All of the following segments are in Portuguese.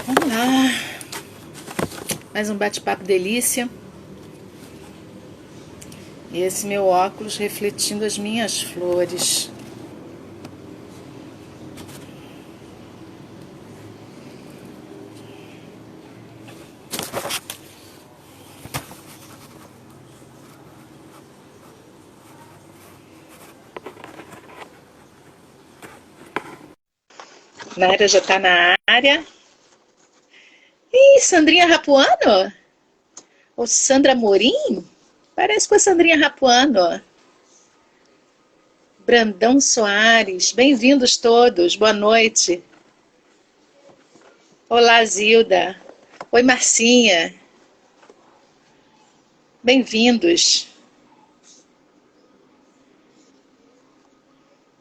Vamos lá, mais um bate-papo delícia. E esse meu óculos refletindo as minhas flores. Naira já tá na área. Ih, Sandrinha Rapuano? Ou Sandra Morim? Parece com a Sandrinha Rapuano. Brandão Soares, bem-vindos todos, boa noite. Olá, Zilda. Oi, Marcinha. Bem-vindos.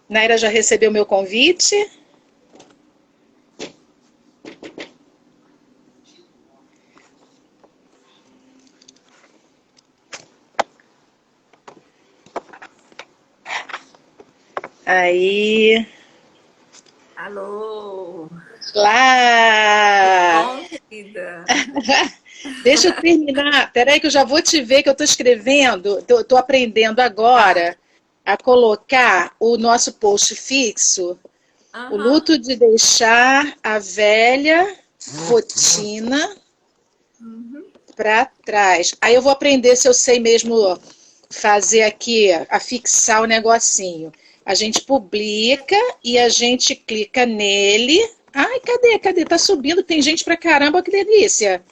Naira já recebeu meu convite? Aí. Alô! Lá! Bom, querida? Deixa eu terminar. Peraí que eu já vou te ver que eu estou escrevendo. Estou aprendendo Tá. agora a colocar o nosso post fixo, o Aham. luto de deixar a velha rotina Uhum. para trás. Aí eu vou aprender se eu sei mesmo fazer aqui, afixar o negocinho. A gente publica e a gente clica nele. Ai, cadê? Cadê? Tá subindo, tem gente pra caramba, que delícia.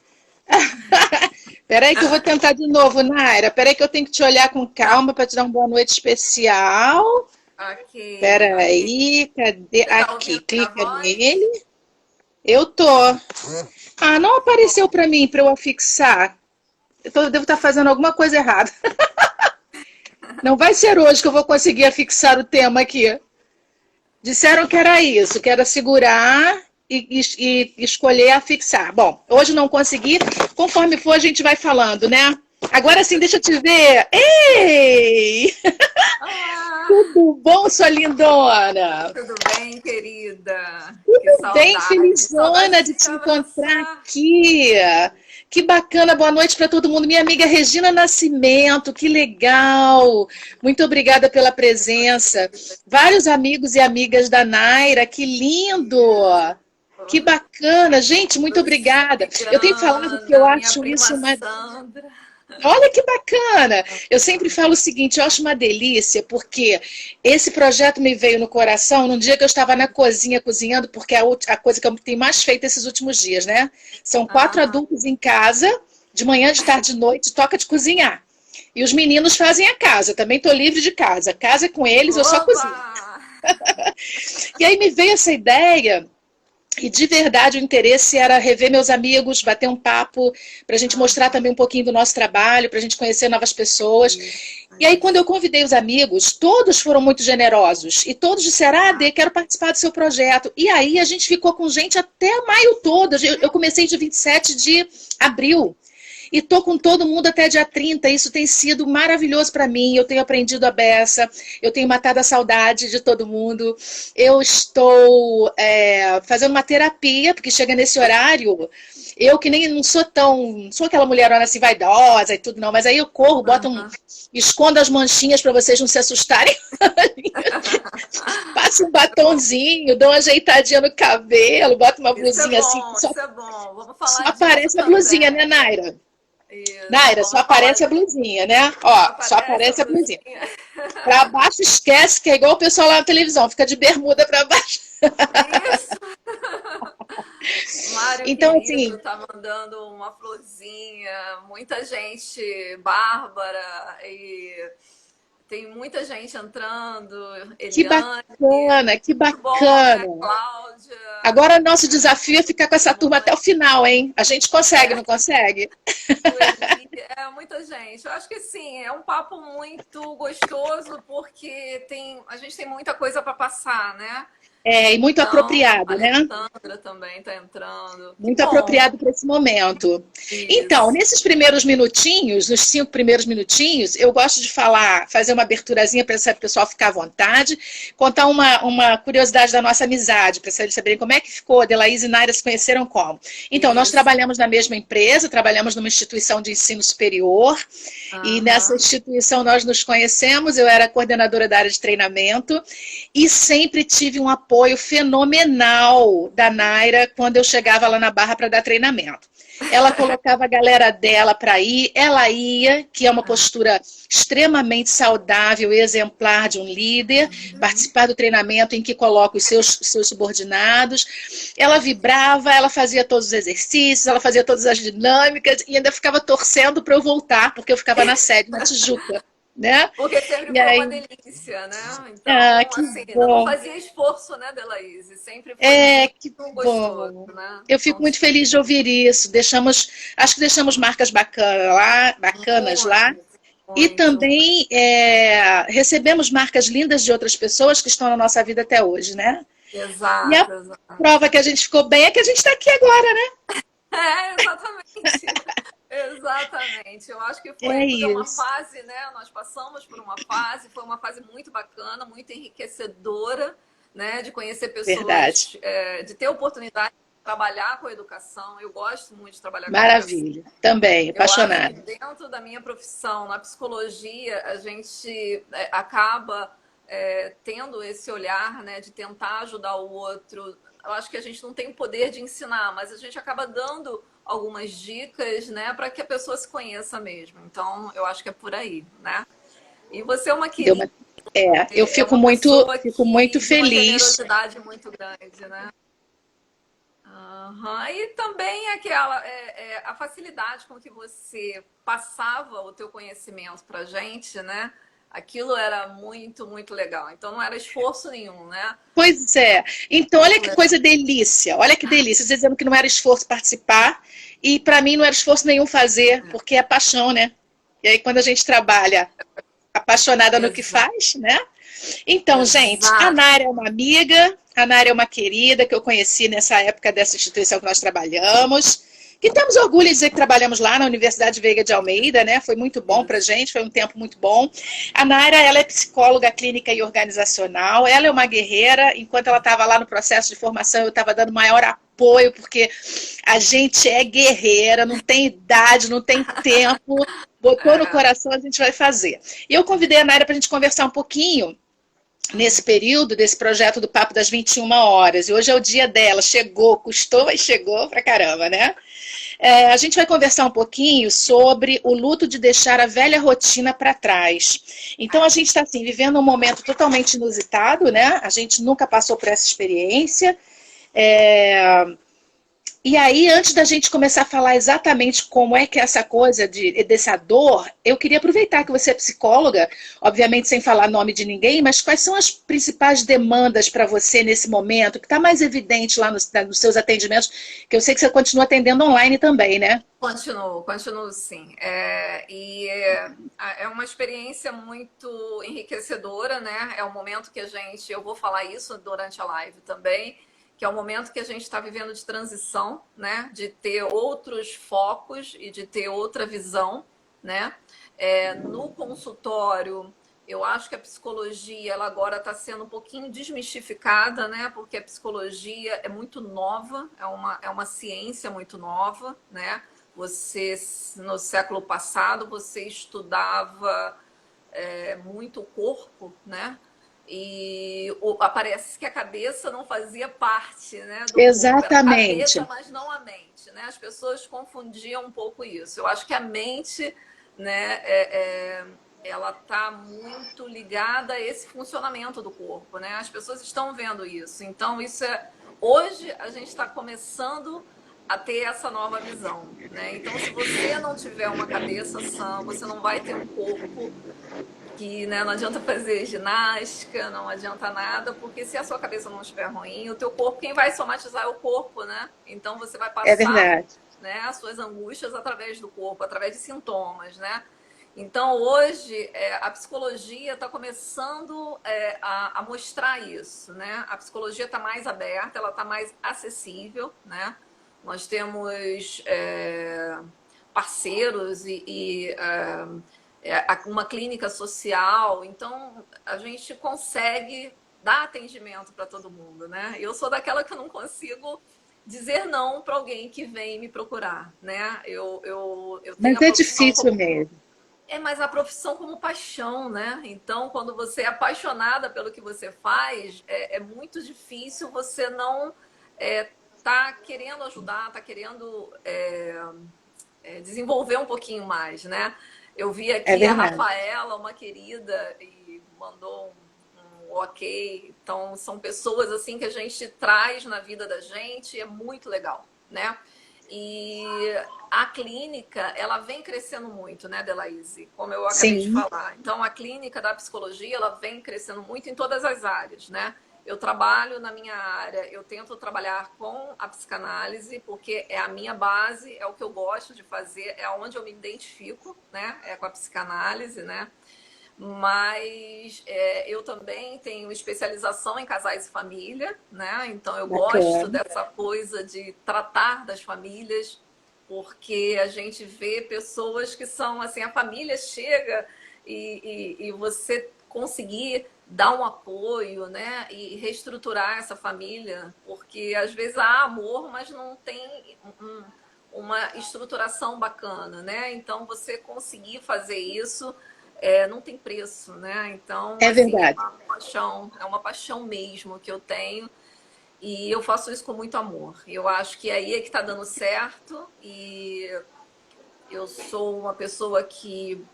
Peraí que eu vou tentar de novo, Naira. Peraí que eu tenho que te olhar com Tá. calma para te dar uma boa noite especial. Ok, ok. Peraí, cadê? Você tá Aqui, ouvindo minha clica voz? nele. Eu tô. Ah, não Que apareceu bom. para mim para eu afixar. Devo estar fazendo alguma coisa errada. Não vai ser hoje que eu vou conseguir afixar o tema aqui. Disseram que era isso, que era segurar e escolher afixar. Bom, hoje não consegui. Conforme for, a gente vai falando, né? Agora sim, deixa eu te ver. Ei! Ah, Tudo bom, sua lindona? tudo bem, querida? Que Tudo bem, saudade. felizona Saudade de de te te encontrar abraçar. aqui. Que bacana, boa noite para todo mundo. Minha amiga Regina Nascimento, que legal. Muito obrigada pela Oi, presença. querida. Vários amigos e amigas da Naira, que lindo. Que Isso. bacana. Gente, muito obrigada. Eu tenho falado que eu Luciana, minha acho prima isso uma. Sandra. Olha que bacana! Eu sempre falo o seguinte, eu acho uma delícia, porque esse projeto me veio no coração num dia que eu estava na cozinha cozinhando, porque é a coisa que eu tenho mais feito esses últimos dias, né? São 4 Aham. adultos em casa, de manhã, de tarde, de noite, toca de cozinhar. E os meninos fazem a casa, também estou livre de casa. Casa é com eles, eu só Oba! cozinho. E aí me veio essa ideia. E de verdade o interesse era rever meus amigos, bater um papo, para a gente mostrar Aham. também um pouquinho do nosso trabalho, para a gente conhecer novas pessoas. Isso, E aí, quando eu isso. convidei os amigos, todos foram muito generosos. E todos disseram, ah, Ah, Dê, quero participar do seu projeto. E aí a gente ficou com gente até maio todo. Eu comecei de 27 de abril. E tô com todo mundo até dia 30. Isso tem sido maravilhoso para mim. Eu tenho aprendido a beça, eu tenho matado a saudade de todo mundo. Eu estou fazendo uma terapia, porque chega nesse horário. Eu que nem não sou tão. Não sou aquela mulherona assim vaidosa e tudo, não. Mas aí eu corro, aham. escondo as manchinhas para vocês não se assustarem. Passo um batonzinho, dou uma ajeitadinha no cabelo, boto uma Isso é blusinha assim, bom, só, isso é bom. Vamos só falar disso aparece a blusinha, né, também. Naira? Isso, Naira, só vamos falar aparece a disso. blusinha, né? Só Ó, só aparece a aparece a blusinha. blusinha. Pra baixo esquece, que é igual o pessoal lá na televisão, fica de bermuda pra baixo. Isso. Mário Então, assim, querido tá mandando uma florzinha, muita gente, Bárbara, e tem muita gente entrando, que Eliane, bacana, que muito bom, né? bacana. Cláudia, Agora, nosso desafio é ficar com essa turma até Simone. o final, hein? A gente consegue, não consegue? Sueli, é muita gente. Eu acho que sim, é um papo muito gostoso porque a gente tem muita coisa para passar, né? É, e muito Então, a apropriado, né? Alessandra também está entrando. Que Muito bom. apropriado para esse momento. Então, Isso. nesses primeiros minutinhos, nos 5 primeiros minutinhos, eu gosto de falar, fazer uma aberturazinha para o pessoal ficar à vontade, contar uma curiosidade da nossa amizade, para eles saberem como é que ficou. Adelaís e Naira se conheceram como. Então, nós Isso. trabalhamos na mesma empresa, trabalhamos numa instituição de ensino superior, e nessa Aham. instituição nós nos conhecemos, eu era coordenadora da área de treinamento, e sempre tive um apoio fenomenal da Naira quando eu chegava lá na Barra para dar treinamento. Ela colocava a galera dela para ir, ela ia, que é uma postura extremamente saudável e exemplar de um líder, participar do treinamento em que coloca os seus subordinados. Ela vibrava, ela fazia todos os exercícios, ela fazia todas as dinâmicas e ainda ficava torcendo para eu voltar, porque eu ficava na sede, na Tijuca. Né? Porque sempre E foi uma aí, delícia, né? Então, que assim, ainda não bom. fazia esforço, né, Delaíse? Sempre foi Que muito gostoso, bom. né? Eu Então, fico muito feliz de ouvir isso. Acho que deixamos marcas bacanas lá. muito, E muito. também recebemos marcas lindas de outras pessoas que estão na nossa vida até hoje, né? E a Exato, exato. prova que a gente ficou bem é que a gente está aqui agora, né? É, exatamente. Exatamente. Eu acho que É foi tudo uma isso. fase, né? Nós passamos por uma fase, foi uma fase muito bacana, muito enriquecedora, né? De conhecer Verdade. pessoas, de ter oportunidade de trabalhar com a educação. Eu gosto muito de trabalhar com a educação. Maravilha. Também, Eu acho que apaixonada. dentro da minha profissão, na psicologia, a gente acaba tendo esse olhar, né, de tentar ajudar o outro. Eu acho que a gente não tem o poder de ensinar, mas a gente acaba dando algumas dicas, né, para que a pessoa se conheça mesmo. Então, eu acho que é por aí, né? E você é uma Deu querida, uma... eu é uma pessoa fico muito que de uma feliz. generosidade muito grande, né? Aham. E também a facilidade com que você passava o teu conhecimento para gente, né? Aquilo era muito, muito legal. Então não era esforço nenhum, né? Pois é. Então, olha Muito que legal. coisa delícia. Olha que delícia. Você dizendo que não era esforço participar, e para mim não era esforço nenhum fazer, porque é paixão, né? E aí, quando a gente trabalha apaixonada no que Exato, faz, né? Então, gente, a exato. Nara é uma amiga, a Nara é uma querida que eu conheci nessa época dessa instituição que nós trabalhamos. Que temos orgulho de dizer que trabalhamos lá na Universidade Veiga de Almeida, né? Foi muito bom para a Isso. gente, foi um tempo muito bom. A Naira, ela é psicóloga clínica e organizacional, ela é uma guerreira. Enquanto ela estava lá no processo de formação, eu estava dando maior apoio, porque a gente é guerreira, não tem idade, não tem tempo, botou no É, coração, a gente vai fazer. E eu convidei a Naira para a gente conversar um pouquinho nesse período desse projeto do Papo das 21 horas. E hoje é o dia dela. Chegou, custou, mas chegou pra caramba, né? A gente vai conversar um pouquinho sobre o luto de deixar a velha rotina para trás. Então, a gente está assim, vivendo um momento totalmente inusitado, né? A gente nunca passou por essa experiência. É, E aí, antes da gente começar a falar exatamente como é que é essa coisa dessa dor, eu queria aproveitar que você é psicóloga, obviamente sem falar nome de ninguém, mas quais são as principais demandas para você nesse momento, que está mais evidente lá nos seus atendimentos, que eu sei que você continua atendendo online também, né? continuo, continuo sim. É uma experiência muito enriquecedora, né? É um momento que eu vou falar isso durante a live também, que é o momento que a gente está vivendo de transição, né? De ter outros focos e de ter outra visão, né? No consultório, eu acho que a psicologia ela agora está sendo um pouquinho desmistificada, né? Porque a psicologia é muito nova, é uma ciência muito nova, né? Você, no século passado, você estudava muito o corpo, né? E parece que a cabeça não fazia parte, né, do corpo. Era a cabeça, Exatamente. mas não a mente, né? As pessoas confundiam um pouco isso. Eu acho que a mente, né, ela está muito ligada a esse funcionamento do corpo, né? As pessoas estão vendo isso. Então, hoje a gente está começando a ter essa nova visão, né? Então, se você não tiver uma cabeça sã, você não vai ter um corpo que, né, não adianta fazer ginástica, não adianta nada, porque se a sua cabeça não estiver ruim, o teu corpo, quem vai somatizar é o corpo, né? Então você vai É passar, verdade. né, as suas angústias através do corpo, através de sintomas, né? Então, hoje, a psicologia está começando a mostrar isso, né? A psicologia está mais aberta, ela está mais acessível, né? Nós temos parceiros uma clínica social, então a gente consegue dar atendimento para todo mundo, né? Eu sou daquela que eu não consigo dizer não para alguém que vem me procurar, né? Eu tenho Mas a é profissão difícil como mesmo. mas a profissão como paixão, né? Então, quando você é apaixonada pelo que você faz, é muito difícil você não tá querendo ajudar, tá querendo desenvolver um pouquinho mais, né? Eu vi É aqui a verdade. Rafaela, uma querida, e mandou um ok. Então, são pessoas assim que a gente traz na vida da gente, é muito legal, né? E a clínica, ela vem crescendo muito, né, Delaíse? Como eu acabei de Sim, falar. Então, a clínica da psicologia, ela vem crescendo muito em todas as áreas, né? Eu trabalho na minha área, eu tento trabalhar com a psicanálise, porque é a minha base, é o que eu gosto de fazer, é onde eu me identifico, né? É com a psicanálise, né? Mas eu também tenho especialização em casais e família, né? Então eu gosto bacana. dessa coisa de tratar das famílias, porque a gente vê pessoas que são assim, a família chega e você conseguir dar um apoio, né? E reestruturar essa família, porque às vezes há amor, mas não tem uma estruturação bacana, né? Então você conseguir fazer isso não tem preço, né? Então, É assim, verdade. é uma paixão mesmo que eu tenho e eu faço isso com muito amor. Eu acho que aí é que está dando certo e eu sou uma pessoa que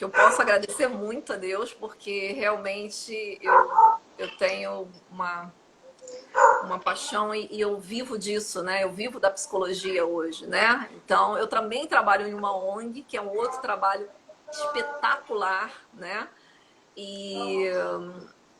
eu posso agradecer muito a Deus porque realmente eu tenho uma paixão e eu vivo disso, né? Eu vivo da psicologia hoje, né? Então, eu também trabalho em uma ONG, que é um outro trabalho espetacular, né? E,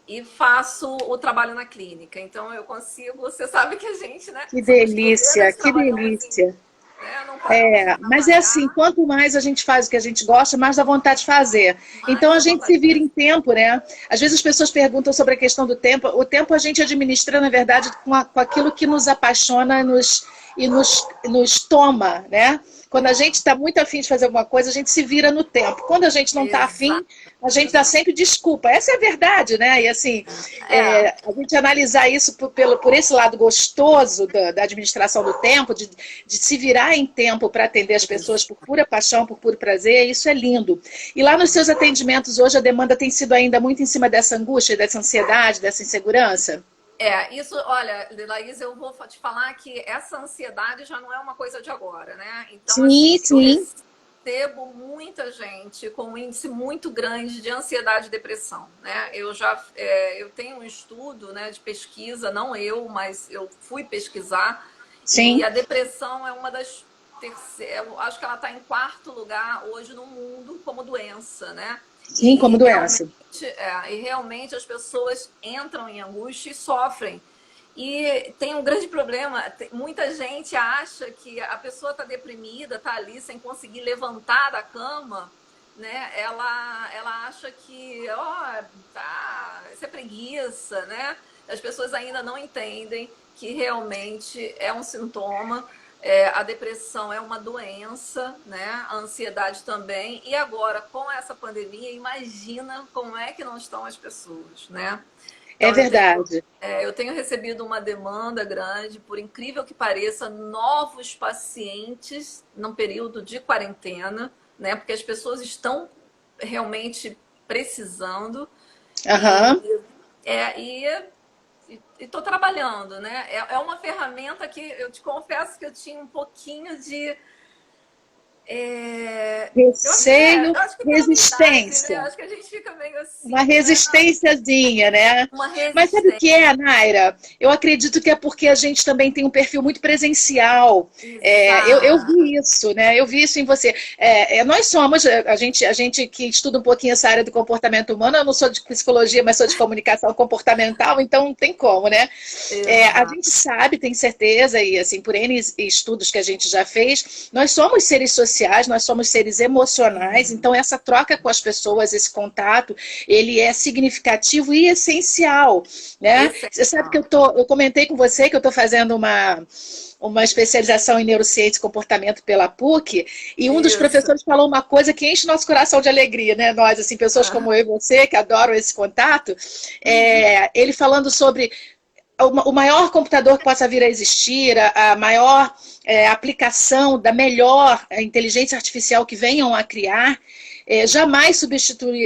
e faço o trabalho na clínica. Então, eu consigo... Você sabe que a gente, né? Que Somos delícia, guerreiras, que trabalhamos em... delícia. Né? Não paramos de Mas é assim, trabalhar, quanto mais a gente faz o que a gente gosta, mais dá vontade de fazer. Então mais a dá gente vontade se de vira fazer. em tempo, né? Às vezes as pessoas perguntam sobre a questão do tempo. O tempo a gente administra, na verdade, com aquilo que nos apaixona nos toma, né? Quando a gente está muito afim de fazer alguma coisa, a gente se vira no tempo. Quando a gente não está afim, Exato, a gente dá exato. sempre desculpa. Essa é a verdade, né? E assim, É, a gente analisar isso por esse lado gostoso da administração do tempo, de se virar em tempo para atender as pessoas por pura paixão, por puro prazer, isso é lindo. E lá nos seus atendimentos hoje a demanda tem sido ainda muito em cima dessa angústia, dessa ansiedade, dessa insegurança? isso, olha, Laís, eu vou te falar que essa ansiedade já não é uma coisa de agora, né? Então, Sim, assim, eu sim, recebo muita gente com um índice muito grande de ansiedade e depressão, né? Eu tenho um estudo, né, de pesquisa, não eu, mas eu fui pesquisar, e sim, a depressão é uma das eu acho que ela está em quarto lugar hoje no mundo como doença, né? sim, como Realmente, doença. e realmente as pessoas entram em angústia e sofrem. E tem um grande problema, muita gente acha que a pessoa está deprimida, está ali sem conseguir levantar da cama, né? Ela acha que, isso é preguiça, né? As pessoas ainda não entendem que realmente é um sintoma. A depressão é uma doença, né? A ansiedade também. E agora, com essa pandemia, imagina como é que não estão as pessoas, né? É Então, verdade. eu tenho recebido uma demanda grande, por incrível que pareça, novos pacientes num período de quarentena, né? Porque as pessoas estão realmente precisando Aham. e estou trabalhando, né? É uma ferramenta que eu te confesso que eu tinha um pouquinho de Receio, eu acho que pela minha idade, né? Eu resistência. acho que a gente fica meio Uma assim, né? resistênciazinha, né? Uma Mas sabe o resistência. que é, Naira? Eu acredito que é porque a gente também tem um perfil muito presencial. Eu Exato. vi isso, né? Eu vi isso em você. Nós somos, a gente que estuda um pouquinho essa área do comportamento humano, eu não sou de psicologia, mas sou de comunicação comportamental, então não tem como, né? A Exato. gente sabe, tem certeza, e assim, por N estudos que a gente já fez, nós somos seres sociais sociais, nós somos seres emocionais, então essa troca com as pessoas, esse contato, ele é significativo e essencial, né? Você sabe que eu comentei com você que eu estou fazendo uma especialização em neurociência e comportamento pela PUC, e um dos Isso. professores falou uma coisa que enche nosso coração de alegria, né? Nós, assim, pessoas como eu e você, que adoram esse contato, ele falando sobre o maior computador que possa vir a existir, a maior aplicação da melhor inteligência artificial que venham a criar, jamais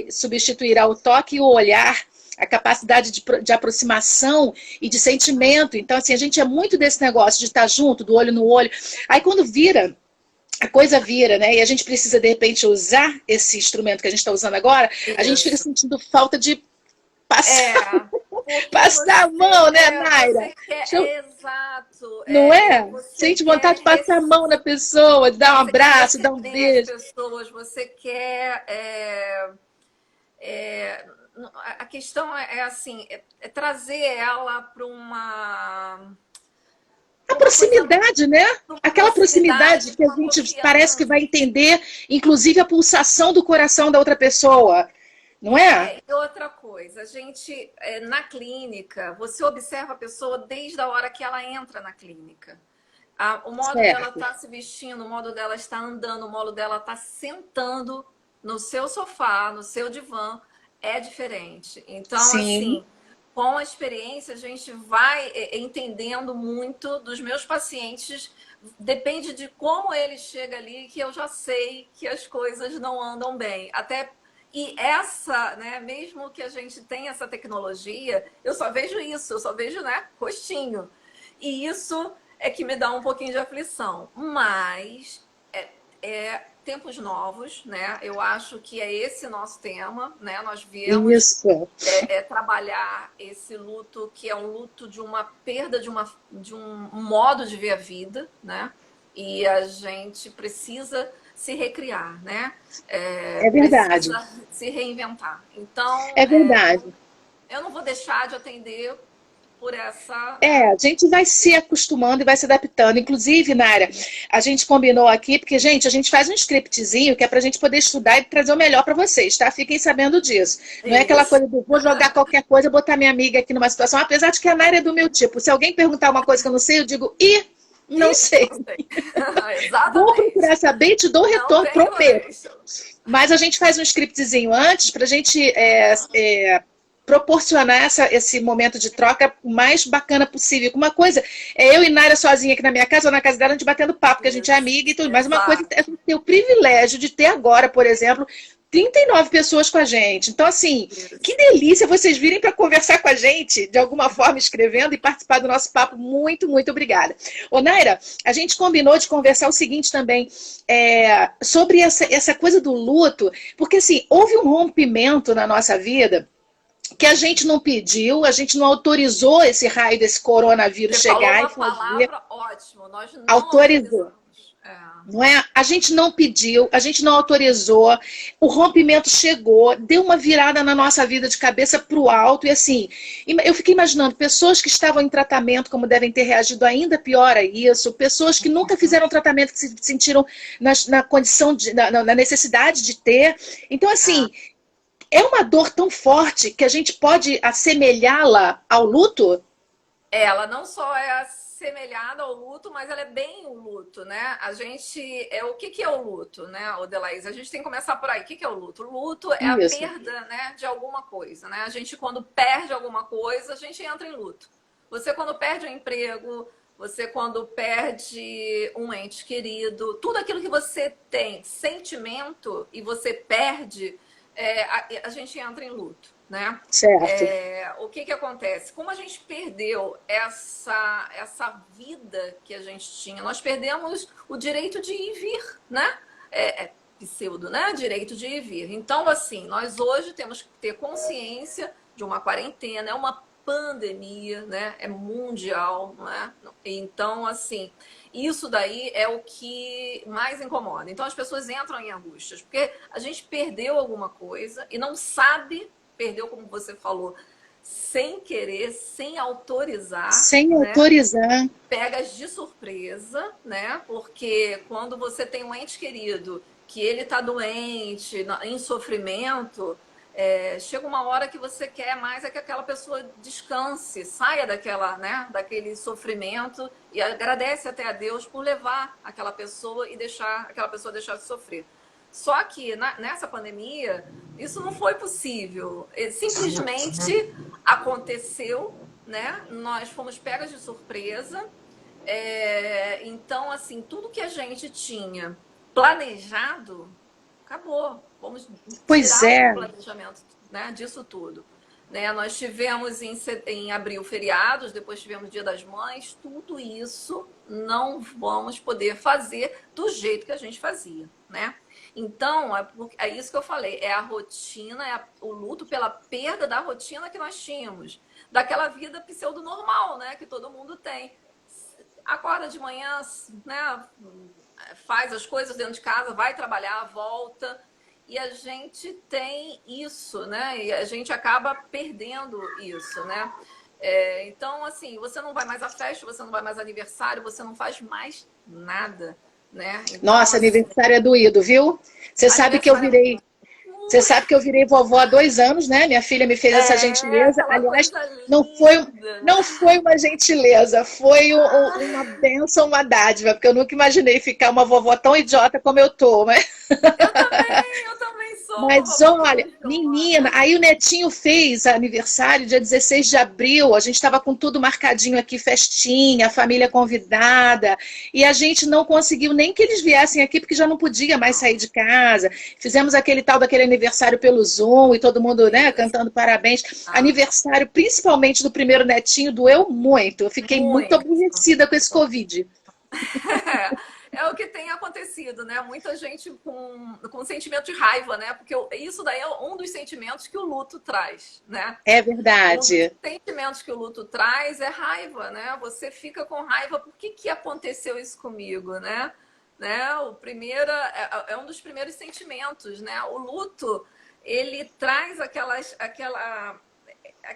substituirá o toque e o olhar, a capacidade de aproximação e de sentimento. Então, assim, a gente é muito desse negócio de estar junto, do olho no olho. Aí, quando vira, a coisa vira, né? E a gente precisa, de repente, usar esse instrumento que a gente está usando agora, a gente fica sentindo falta de passar, passar a mão, né, Naira? Você quer, exato. Não é? Você Sente quer vontade de passar a mão na pessoa, de dar um abraço, dar um receber as beijo. pessoas, você quer... a questão é assim, é trazer ela para A proximidade, né? Aquela proximidade que a uma gente parece que confiança. vai entender, inclusive a pulsação do coração da outra pessoa, não é? E outra coisa, a gente, na clínica, você observa a pessoa desde a hora que ela entra na clínica. O modo dela Certo. estar se vestindo, o modo dela estar andando, o modo dela estar sentando no seu sofá, no seu divã, é diferente. Então, Sim, assim, com a experiência, a gente vai entendendo muito dos meus pacientes. Depende de como ele chega ali, que eu já sei que as coisas não andam bem. Até e essa, né, mesmo que a gente tenha essa tecnologia, eu só vejo isso, eu só vejo, né, rostinho. E isso é que me dá um pouquinho de aflição. Mas tempos novos, né? Eu acho que é esse nosso tema, né? Nós viemos isso. trabalhar esse luto, que é um luto de uma perda de um modo de ver a vida, né? E a gente precisa se recriar, né? É verdade. Precisa se reinventar. Então, É verdade. eu não vou deixar de atender por essa, né? A gente vai se acostumando e vai se adaptando. Inclusive, Nara, a gente combinou aqui, porque, gente, a gente faz um scriptzinho que é para a gente poder estudar e trazer o melhor para vocês, tá? Fiquem sabendo disso. Não é aquela Isso. coisa do vou jogar qualquer coisa, botar minha amiga aqui numa situação, apesar de que a Nara é do meu tipo. Se alguém perguntar uma coisa que eu não sei, eu digo, não sei. Não sei. Vou Exatamente. procurar saber e te dou o Não retorno, tem prometo. erro. Mas a gente faz um scriptzinho antes para a gente proporcionar esse momento de troca o mais bacana possível. Uma coisa é eu e Naira sozinha aqui na minha casa ou na casa dela, a gente batendo papo, porque a gente é Isso. amiga e tudo. Mas uma coisa Exato. é ter o privilégio de ter agora, por exemplo, 39 pessoas com a gente. Então, assim, que Isso. delícia vocês virem para conversar com a gente, de alguma forma escrevendo e participar do nosso papo. Muito, muito obrigada. Ô, Naira, a gente combinou de conversar o seguinte também, sobre essa coisa do luto, porque, assim, houve um rompimento na nossa vida que a gente não pediu, a gente não autorizou esse raio desse coronavírus Você falou chegar e uma fazer. palavra ótima. Nós não Autorizou. autorizamos. Não é? A gente não pediu, a gente não autorizou, o rompimento chegou, deu uma virada na nossa vida de cabeça para o alto, e assim, eu fiquei imaginando pessoas que estavam em tratamento, como devem ter reagido ainda pior a isso, pessoas que nunca fizeram tratamento, que se sentiram na condição, na necessidade de ter. Então, assim, é uma dor tão forte que a gente pode assemelhá-la ao luto? Ela não só é assemelhada ao luto, mas ela é bem o luto, né? A gente o que é o luto, né, Odelaís? A gente tem que começar por aí. O que é o luto? O luto é a Isso. perda, né, de alguma coisa, né? A gente quando perde alguma coisa, a gente entra em luto. Você quando perde um emprego, você quando perde um ente querido, tudo aquilo que você tem sentimento e você perde, a gente entra em luto, né? Certo. O que acontece? Como a gente perdeu essa vida que a gente tinha, nós perdemos o direito de ir e vir, né? Pseudo, né? Direito de ir e vir. Então, assim, nós hoje temos que ter consciência de uma quarentena, é uma pandemia, né? É mundial, não é? Então, assim, isso daí é o que mais incomoda. Então, as pessoas entram em angústias, porque a gente perdeu alguma coisa e não sabe, perdeu, como você falou, sem querer, sem autorizar, Sem né? autorizar. Pegas de surpresa, né? Porque quando você tem um ente querido que ele está doente, em sofrimento, chega uma hora que você quer mais é que aquela pessoa descanse, saia daquela, né, daquele sofrimento e agradece até a Deus por levar aquela pessoa e deixar aquela pessoa deixar de sofrer. Só que nessa pandemia isso não foi possível. Simplesmente aconteceu, né? Nós fomos pegas de surpresa. Então, assim, tudo que a gente tinha planejado acabou. Vamos Pois tirar o é. planejamento, né, disso tudo. Né? Nós tivemos em abril feriados, depois tivemos Dia das Mães, tudo isso não vamos poder fazer do jeito que a gente fazia, né? Então, é isso que eu falei, é a rotina, o luto pela perda da rotina que nós tínhamos, daquela vida pseudo-normal, né, que todo mundo tem. Acorda de manhã, né, faz as coisas dentro de casa, vai trabalhar, volta, e a gente tem isso, né? E a gente acaba perdendo isso, né? Então, assim, você não vai mais à festa, você não vai mais ao aniversário, você não faz mais nada, né? Então, Nossa, assim, aniversário é doído, viu? Você sabe que eu aniversário virei. Você sabe que eu virei vovó há 2 anos, né? Minha filha me fez essa gentileza. aquela Aliás, coisa não foi, linda. não foi uma gentileza, foi uma bênção, uma dádiva, porque eu nunca imaginei ficar uma vovó tão idiota como eu tô, mas Eu também sou uma Mas vovó olha, menina, corajosa. aí o netinho fez aniversário dia 16 de abril, a gente estava com tudo marcadinho aqui, festinha, a família convidada, e a gente não conseguiu nem que eles viessem aqui, porque já não podia mais sair de casa. Fizemos aquele tal daquele aniversário pelo Zoom, e todo mundo, né, Isso. cantando parabéns. Ah, Aniversário, principalmente do primeiro netinho, doeu muito. Eu fiquei muito muito. aborrecida com esse Covid. É o que tem acontecido, né? Muita gente com sentimento de raiva, né? Porque isso daí é um dos sentimentos que o luto traz, né? É Um dos verdade. sentimentos que o luto traz é raiva, né? Você fica com raiva, por que aconteceu isso comigo, né? O primeiro é um dos primeiros sentimentos, né? O luto, ele traz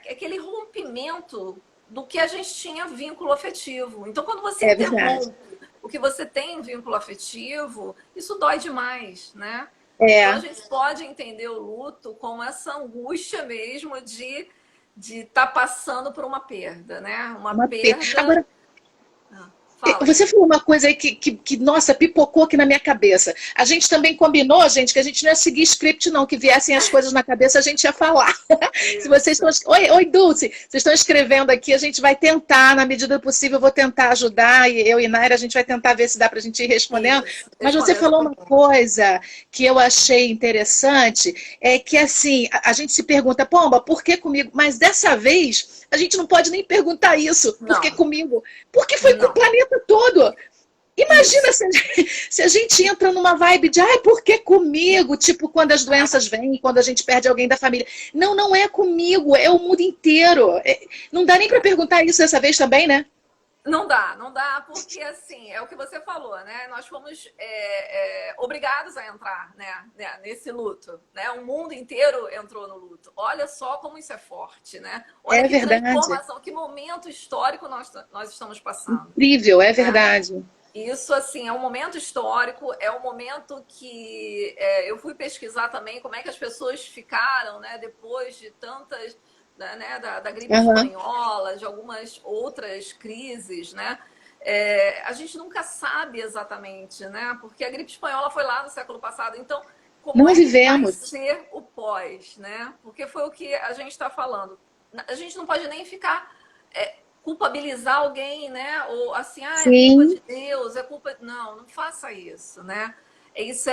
aquele rompimento do que a gente tinha vínculo afetivo. Então, quando você É verdade. interrompe o que você tem um vínculo afetivo, isso dói demais, né? Então, a É, gente pode entender o luto como essa angústia mesmo de estar passando por uma perda, né? Uma uma pena. perda. Agora, Fala, você querido. falou uma coisa aí nossa, pipocou aqui na minha cabeça. A gente também combinou, gente, que a gente não ia seguir script, não, que viessem as coisas na cabeça, a gente ia falar. Se vocês Isso. estão. Oi, Dulce, vocês estão escrevendo aqui, a gente vai tentar, na medida do possível, eu vou tentar ajudar, e eu e Naira, a gente vai tentar ver se dá para a gente ir respondendo. Isso. Mas você Respondendo a falou uma pergunta. coisa que eu achei interessante, é que assim, a gente se pergunta, Pomba, por que comigo? Mas dessa vez, a gente não pode nem perguntar isso, por que Não, comigo? Porque foi com o não. planeta todo. Imagina Isso. se a gente entra numa vibe de, ai, por que comigo? Tipo, quando as doenças vêm, quando a gente perde alguém da família. Não, não é comigo, é o mundo inteiro. Não dá nem para perguntar isso dessa vez também, né? Não dá, porque assim, é o que você falou, né? Nós fomos obrigados a entrar, né, nesse luto, né? O mundo inteiro entrou no luto. Olha só como isso é forte, né? Olha É que verdade. transformação, que momento histórico nós estamos passando, Incrível, é né? verdade. Isso, assim, é um momento histórico, é um momento que eu fui pesquisar também como é que as pessoas ficaram, né, depois de tantas, né, da gripe Aham. espanhola, de algumas outras crises, né? A gente nunca sabe exatamente, né? Porque a gripe espanhola foi lá no século passado. Então, como Não é que vai vivemos. ser o pós, né? Porque foi o que a gente está falando. A gente não pode nem ficar culpabilizar alguém, né? Ou assim, é culpa Sim, de Deus, é culpa. Não, não faça isso, né? Isso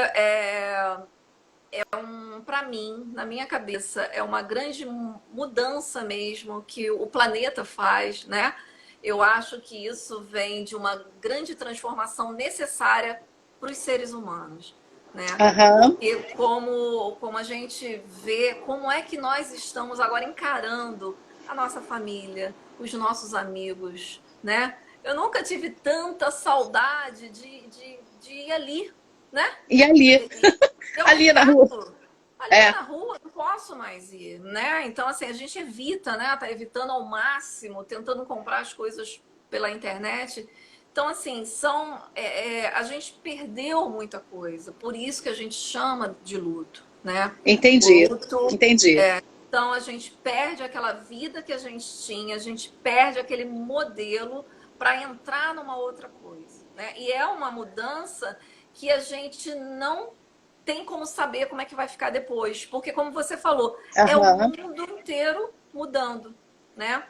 para mim, na minha cabeça, é uma grande mudança mesmo que o planeta faz, né? Eu acho que isso vem de uma grande transformação necessária para os seres humanos, né? aham. Porque como a gente vê, como é que nós estamos agora encarando a nossa família, os nossos amigos, né? Eu nunca tive tanta saudade de ir ali, né? E ali, Ter um ali na rua. retrato. ali na rua não posso mais ir, né? Então, assim, a gente evita, né? Tá evitando ao máximo, tentando comprar as coisas pela internet. Então, assim, a gente perdeu muita coisa. Por isso que a gente chama de luto, né? O Entendi, luto. entendi. Então, a gente perde aquela vida que a gente tinha, a gente perde aquele modelo para entrar numa outra coisa, né? E é uma mudança que a gente não tem como saber como é que vai ficar depois, porque como você falou, é o Aham, mundo inteiro mudando, né?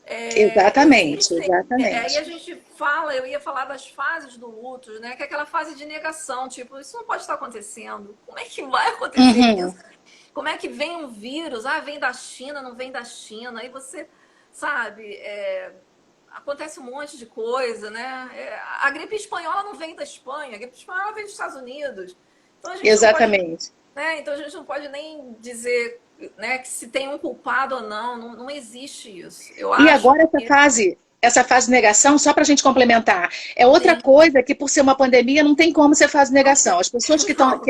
exatamente, Aí a exatamente. gente fala, eu ia falar das fases do luto, né? Que é aquela fase de negação, tipo, isso não pode estar acontecendo. Como é que vai acontecer isso? Uhum. Como é que vem um vírus? Ah, vem da China, não vem da China. Aí você, sabe, acontece um monte de coisa, né? A gripe espanhola não vem da Espanha, a gripe espanhola vem dos Estados Unidos. Então a gente não pode, Exatamente. né? Então a gente não pode nem dizer, né, que se tem um culpado ou não, não existe isso. Eu E acho agora que essa fase de negação, só para a gente complementar, é outra sim, coisa que por ser uma pandemia não tem como ser fase de não tem. negação. As pessoas Não, não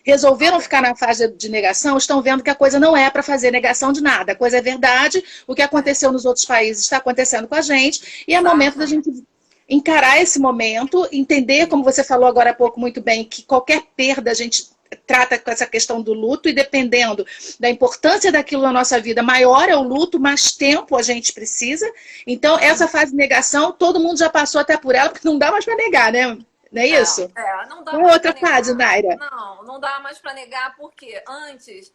resolveram tem. ficar na fase de negação estão vendo que a coisa não é para fazer negação de nada. A coisa é verdade, o que É, aconteceu nos outros países está acontecendo com a gente, e é momento da exatamente. gente encarar esse momento, entender, como você falou agora há pouco muito bem, que qualquer perda a gente trata com essa questão do luto e dependendo da importância daquilo na nossa vida, maior é o luto, mais tempo a gente precisa. Então, essa fase de negação, todo mundo já passou até por ela, porque não dá mais para negar, né? Não é isso? Não dá Qual é a mais para outra fase, negar. Naira? Não dá mais para negar porque antes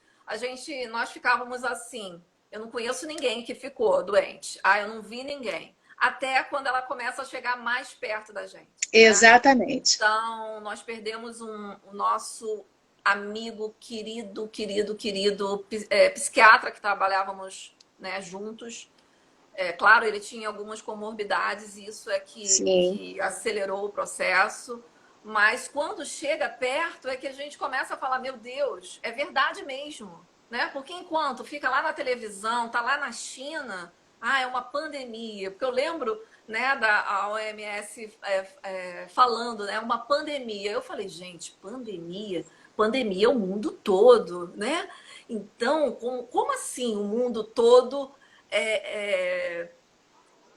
nós ficávamos assim. Eu não conheço ninguém que ficou doente. Ah, eu não vi ninguém. Até quando ela começa a chegar mais perto da gente, né? Exatamente. Então, nós perdemos o nosso amigo querido, psiquiatra que trabalhávamos, né, juntos. Claro, ele tinha algumas comorbidades, e isso é Sim, que acelerou o processo. Mas quando chega perto é que a gente começa a falar, meu Deus, é verdade mesmo, né? Porque enquanto fica lá na televisão, tá lá na China, é uma pandemia. Porque eu lembro, né, da OMS falando, né, uma pandemia. Eu falei, gente, pandemia? Pandemia é o mundo todo, né? Então, como assim o mundo todo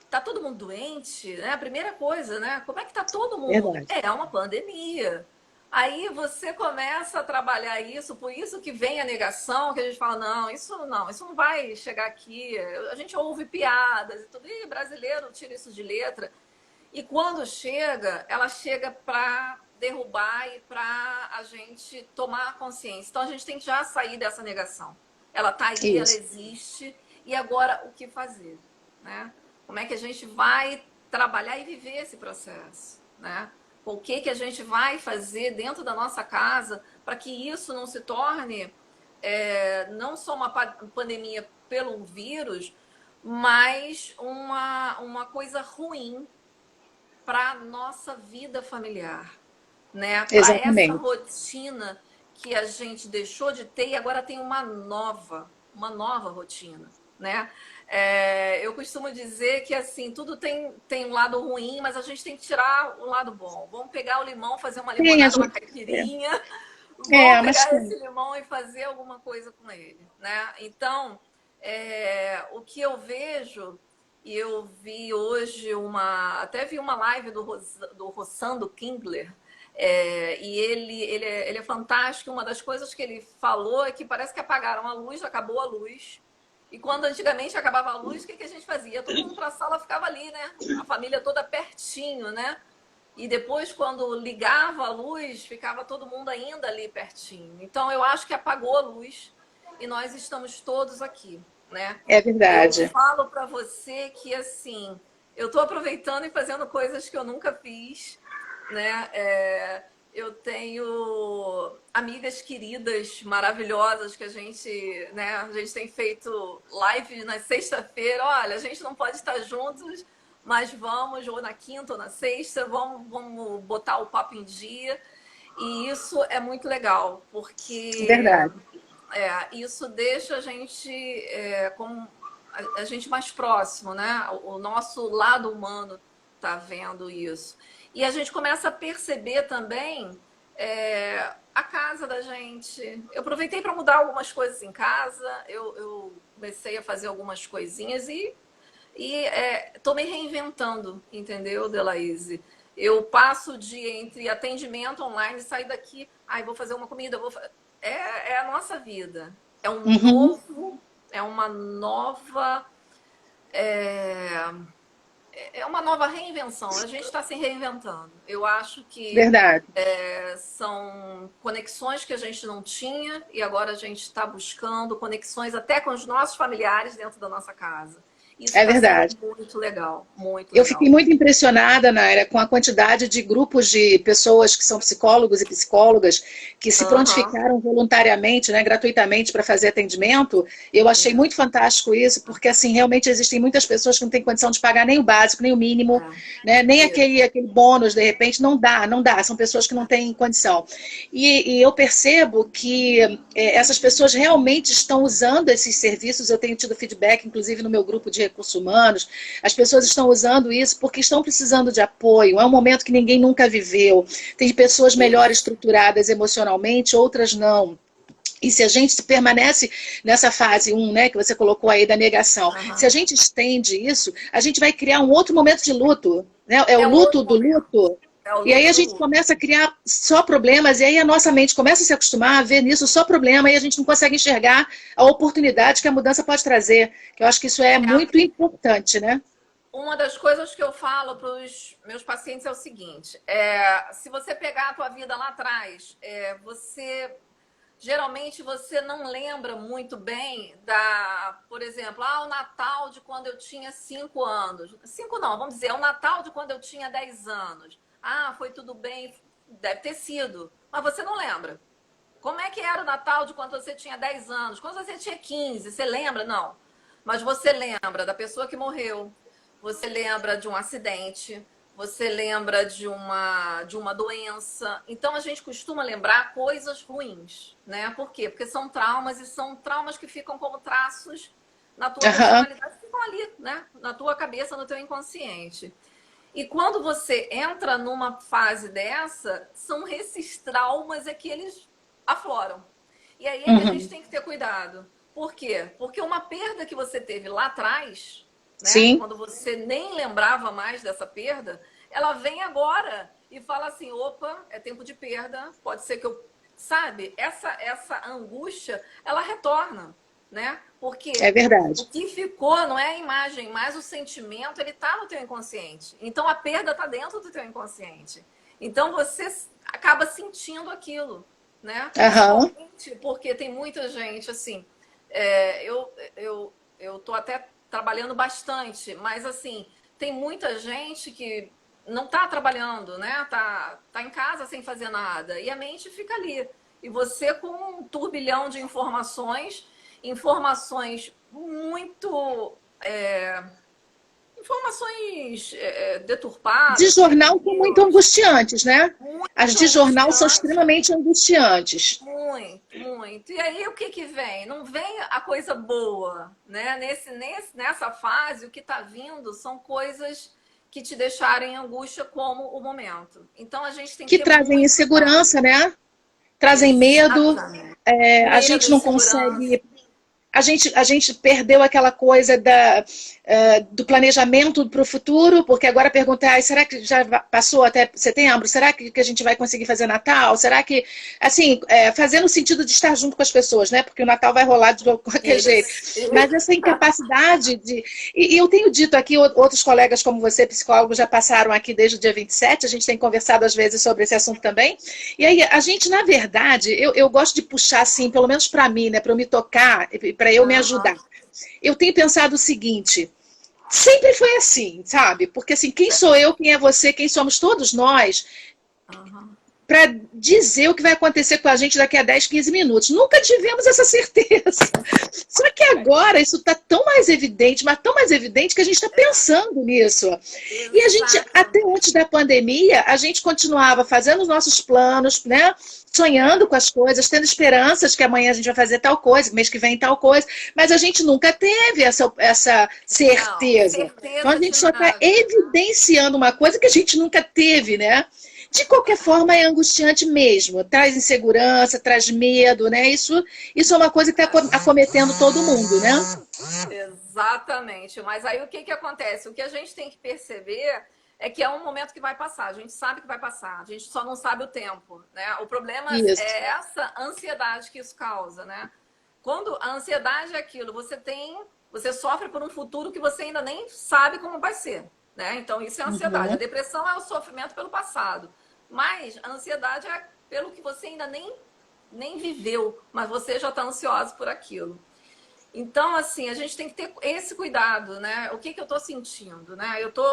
tá todo mundo doente, né? A primeira coisa, né? Como é que tá todo mundo? verdade. É uma pandemia. Aí você começa a trabalhar isso, por isso que vem a negação, que a gente fala, não, isso não vai chegar aqui. A gente ouve piadas e tudo, e brasileiro tira isso de letra. E quando chega, ela chega para derrubar e para a gente tomar consciência. Então a gente tem que já sair dessa negação. Ela tá aí, ela Isso. existe, e agora o que fazer, né? Como é que a gente vai trabalhar e viver esse processo, né? O que a gente vai fazer dentro da nossa casa para que isso não se torne não só uma pandemia pelo vírus, mas uma coisa ruim para nossa vida familiar, né? Para essa Exatamente. rotina que a gente deixou de ter e agora tem uma nova rotina, né? Eu costumo dizer que assim tudo tem um lado ruim, mas a gente tem que tirar o lado bom. Vamos pegar o limão, fazer uma Tem, a limonada, uma gente. caipirinha. Vamos Mas pegar tem. esse limão e fazer alguma coisa com ele, né? Então, o que eu vejo, e eu vi hoje até vi uma live do Rossando Kingler, e ele é fantástico. Uma das coisas que ele falou é que parece que apagaram a luz, acabou a luz. E quando antigamente acabava a luz, o que a gente fazia? Todo mundo para a sala ficava ali, né? A família toda pertinho, né? E depois, quando ligava a luz, ficava todo mundo ainda ali pertinho. Então, eu acho que apagou a luz e nós estamos todos aqui, né? É Eu verdade. falo para você que, assim, eu estou aproveitando e fazendo coisas que eu nunca fiz, né? Eu tenho amigas queridas, maravilhosas, que a gente tem feito live na sexta-feira. Olha, a gente não pode estar juntos, mas vamos, ou na quinta ou na sexta, vamos botar o papo em dia. E isso é muito legal, porque Verdade. isso deixa a gente como a gente mais próximo, né? O nosso lado humano tá vendo isso. E a gente começa a perceber também a casa da gente. Eu aproveitei para mudar algumas coisas em casa, eu comecei a fazer algumas coisinhas e tô me reinventando, entendeu, Delaíse? Eu passo entre atendimento online e sair daqui, vou fazer uma comida, é a nossa vida. É uma nova. É uma nova reinvenção. A gente está se reinventando. Eu acho que Verdade. São conexões que a gente não tinha e agora a gente está buscando conexões até com os nossos familiares dentro da nossa casa. Isso é verdade. Muito legal, muito Eu legal. fiquei muito impressionada, Naira, com a quantidade de grupos de pessoas que são psicólogos e psicólogas que se prontificaram voluntariamente, né, gratuitamente para fazer atendimento. Eu achei muito fantástico isso, porque assim, realmente existem muitas pessoas que não têm condição de pagar nem o básico, nem o mínimo, né, nem aquele bônus, de repente, não dá. São pessoas que não têm condição. E eu percebo que essas pessoas realmente estão usando esses serviços. Eu tenho tido feedback, inclusive no meu grupo de recursos humanos, as pessoas estão usando isso porque estão precisando de apoio. É um momento que ninguém nunca viveu. Tem pessoas melhor estruturadas emocionalmente, outras não. E se a gente permanece nessa fase 1, né, que você colocou aí da negação, se a gente estende isso, a gente vai criar um outro momento de luto. Né? É o luto do luto. E aí a gente começa a criar só problemas, e aí a nossa mente começa a se acostumar a ver nisso só problema, e a gente não consegue enxergar a oportunidade que a mudança pode trazer. Eu acho que isso é muito importante, né? Uma das coisas que eu falo para os meus pacientes é o seguinte, se você pegar a tua vida lá atrás, geralmente você não lembra muito bem por exemplo, o Natal de quando eu tinha 5 anos. 5 não, vamos dizer, o Natal de quando eu tinha 10 anos. Foi tudo bem, deve ter sido, mas você não lembra. Como é que era o Natal de quando você tinha 10 anos? Quando você tinha 15, você lembra? Não. Mas você lembra da pessoa que morreu, você lembra de um acidente, você lembra de uma doença. Então, a gente costuma lembrar coisas ruins, né? Por quê? Porque são traumas, e são traumas que ficam como traços na tua personalidade, ficam ali, né? Na tua cabeça, no teu inconsciente. E quando você entra numa fase dessa, são esses traumas que eles afloram. E aí é que a gente tem que ter cuidado. Por quê? Porque uma perda que você teve lá atrás, né, quando você nem lembrava mais dessa perda, ela vem agora e fala assim, opa, é tempo de perda, pode ser que eu... Sabe? Essa angústia, ela retorna. Né? Porque é verdade. O que ficou não é a imagem, mas o sentimento, ele está no teu inconsciente. Então, a perda está dentro do teu inconsciente. Então, você acaba sentindo aquilo, né? Porque tem muita gente, assim, eu tô até trabalhando bastante, mas, assim, tem muita gente que não está trabalhando, né? Tá em casa sem fazer nada. E a mente fica ali. E você com um turbilhão de informações muito... informações deturpadas. De jornal são muito angustiantes, né? As de jornal são extremamente angustiantes. Muito. E aí o que vem? Não vem a coisa boa, né? Nessa fase, o que está vindo são coisas que te deixarem em angústia como o momento. Então a gente tem que trazem insegurança, né? Trazem medo. A gente não consegue... A gente perdeu aquela coisa do planejamento para o futuro, porque agora pergunta, será que já passou até setembro? Será que a gente vai conseguir fazer Natal? Será que, assim, fazer no sentido de estar junto com as pessoas, né? Porque o Natal vai rolar de qualquer jeito. Mas essa incapacidade de... E eu tenho dito aqui, outros colegas como você, psicólogos, já passaram aqui desde o dia 27, a gente tem conversado às vezes sobre esse assunto também. E aí, a gente, na verdade, eu gosto de puxar, assim, pelo menos para mim, né? Para eu me tocar, para eu me ajudar. Eu tenho pensado o seguinte, sempre foi assim, sabe? Porque assim, quem sou eu, quem é você, quem somos todos nós, para dizer o que vai acontecer com a gente daqui a 10, 15 minutos. Nunca tivemos essa certeza. Só que agora isso está tão mais evidente, mas tão mais evidente que a gente está pensando nisso. E a gente, até antes da pandemia, a gente continuava fazendo os nossos planos, né? Sonhando com as coisas, tendo esperanças que amanhã a gente vai fazer tal coisa, mês que vem tal coisa, mas a gente nunca teve essa certeza. Então a gente só está evidenciando uma coisa que a gente nunca teve, né? De qualquer forma, é angustiante mesmo. Traz insegurança, traz medo, né? Isso é uma coisa que está acometendo todo mundo, né? Exatamente. Mas aí o que que acontece? O que a gente tem que perceber é que é um momento que vai passar. A gente sabe que vai passar. A gente só não sabe o tempo, né? O problema Isso. é essa ansiedade que isso causa, né? Quando a ansiedade é aquilo, você sofre por um futuro que você ainda nem sabe como vai ser, né? Então isso é ansiedade. A Uhum. depressão é o sofrimento pelo passado, mas a ansiedade é pelo que você ainda nem viveu, mas você já está ansioso por aquilo. Então, assim, a gente tem que ter esse cuidado, né? O que que eu tô sentindo, né? Eu tô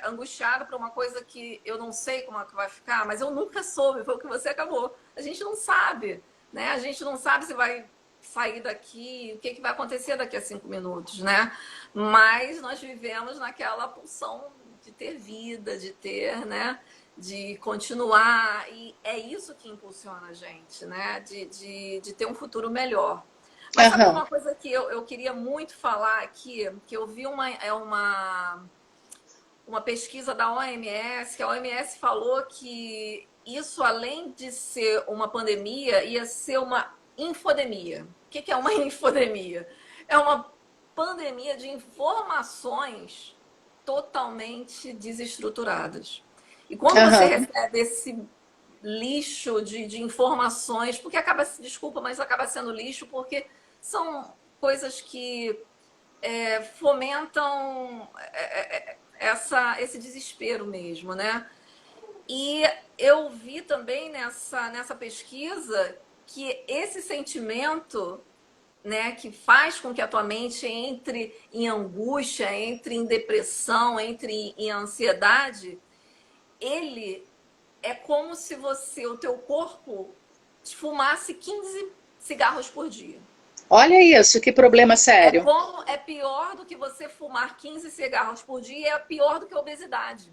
angustiada por uma coisa que eu não sei como é que vai ficar, mas eu nunca soube, foi o que você acabou. A gente não sabe, né? A gente não sabe se vai sair daqui, o que que vai acontecer daqui a 5 minutos, né? Mas nós vivemos naquela pulsão de ter vida, de ter, né? De continuar, e é isso que impulsiona a gente, né? De ter um futuro melhor. Mas sabe Aham. uma coisa que eu queria muito falar aqui, que eu vi uma pesquisa da OMS, que a OMS falou que isso, além de ser uma pandemia, ia ser uma infodemia. O que é uma infodemia? É uma pandemia de informações totalmente desestruturadas. E quando você Aham. recebe esse lixo de informações, porque acaba, desculpa, mas acaba sendo lixo porque são coisas que fomentam esse desespero mesmo, né? E eu vi também nessa pesquisa que esse sentimento, né, que faz com que a tua mente entre em angústia, entre em depressão, entre em ansiedade, ele é como se o teu corpo fumasse 15 cigarros por dia. Olha isso, que problema sério. É pior do que você fumar 15 cigarros por dia, é pior do que a obesidade.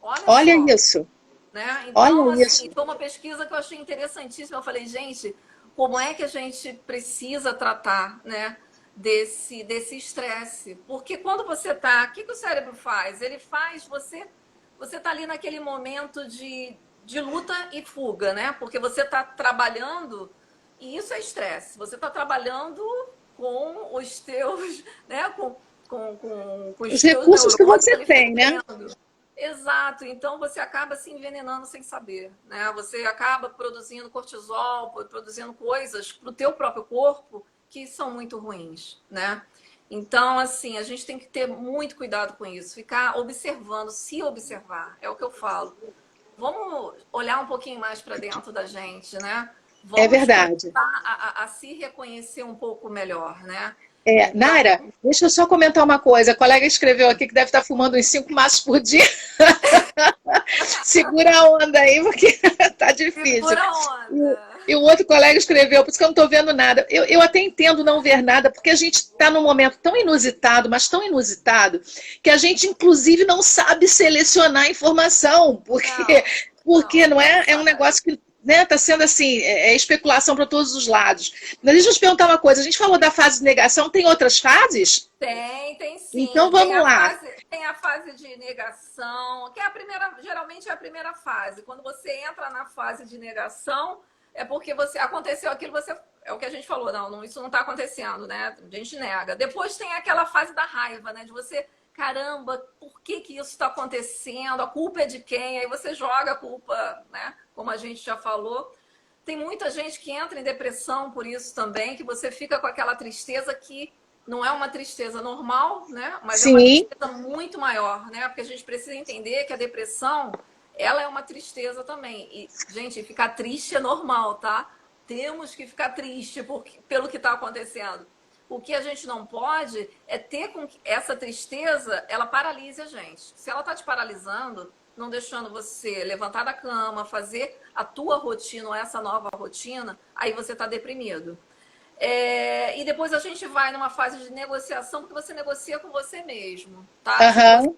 Olha Olha só, isso. né? Então, Olha assim, isso. foi uma pesquisa que eu achei interessantíssima. Eu falei, gente, como é que a gente precisa tratar, né, desse estresse? Porque quando você tá, o que que o cérebro faz? Ele faz você tá ali naquele momento de luta e fuga, né? Porque você tá trabalhando e isso é estresse. Você tá trabalhando com os teus, né, com Os os teus recursos que neurônios você ali tem, né? fervendo. Exato, então você acaba se envenenando sem saber, né? Você acaba produzindo cortisol, produzindo coisas para o teu próprio corpo que são muito ruins, né? Então, assim, a gente tem que ter muito cuidado com isso, ficar observando, se observar, é o que eu falo. Vamos olhar um pouquinho mais para dentro da gente, né? É Vamos começar verdade. a se reconhecer um pouco melhor, né? É, Então, Naira, deixa eu só comentar uma coisa. A colega escreveu aqui que deve estar fumando uns 5 maços por dia. Segura a onda aí, porque tá difícil. segura a onda. E o outro colega escreveu, por isso que eu não estou vendo nada. Eu até entendo não ver nada, porque a gente está num momento tão inusitado, mas tão inusitado, que a gente, inclusive, não sabe selecionar a informação, porque, Não, porque não não é, é um sabe. negócio que está sendo assim, é especulação para todos os lados. Mas deixa eu te perguntar uma coisa, a gente falou da fase de negação, tem outras fases? Tem Então sim. vamos lá. Tem a fase de negação, que é a primeira, geralmente é a primeira fase. Quando você entra na fase de negação, é porque você aconteceu aquilo, você é o que a gente falou, não, isso não está acontecendo, né? A gente nega. Depois tem aquela fase da raiva, né? De você, caramba, por que que isso está acontecendo? A culpa é de quem? Aí você joga a culpa, né? Como a gente já falou. Tem muita gente que entra em depressão por isso também, que você fica com aquela tristeza que não é uma tristeza normal, né? Mas é uma Sim, tristeza muito maior, né? Porque a gente precisa entender que a depressão, ela é uma tristeza também. E, gente, ficar triste é normal, tá? Temos que ficar triste pelo que está acontecendo. O que a gente não pode é ter com que essa tristeza, ela paralise a gente. Se ela está te paralisando, não deixando você levantar da cama, fazer a tua rotina ou essa nova rotina, aí você está deprimido. E depois a gente vai numa fase de negociação, porque você negocia com você mesmo, tá? Tipo aham, assim,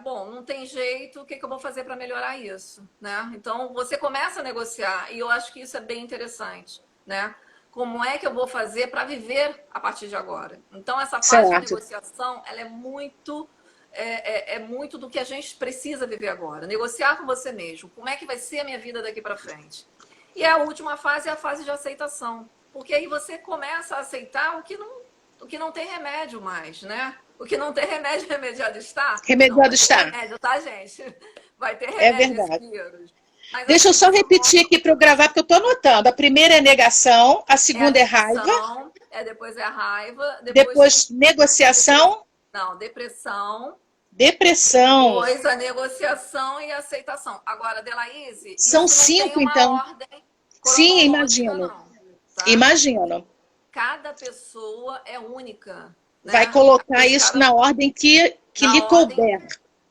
bom, não tem jeito, o que que eu vou fazer para melhorar isso, né? Então você começa a negociar e eu acho que isso é bem interessante, né? Como é que eu vou fazer para viver a partir de agora? Então essa fase de certo. negociação, ela é muito é muito do que a gente precisa viver agora. Negociar com você mesmo. Como é que vai ser a minha vida daqui para frente? E a última fase é a fase de aceitação. Porque aí você começa a aceitar o que não tem remédio mais, né? O que não tem remédio, remediado está? Remediado está. Remédio, tá, gente? Vai ter É remédio verdade. vírus. Mas, deixa eu só repetir aqui para eu gravar, porque eu estou anotando. A primeira é negação, a segunda é raiva. Depois é a raiva. Depois negociação. Não, depressão. Depressão. Depois a negociação e a aceitação. Agora, Delaíse, são isso não 5, tem uma então. ordem Sim, imagino. não, tá? Imagino. Cada pessoa é única. Né? Vai colocar isso na ordem que lhe couber.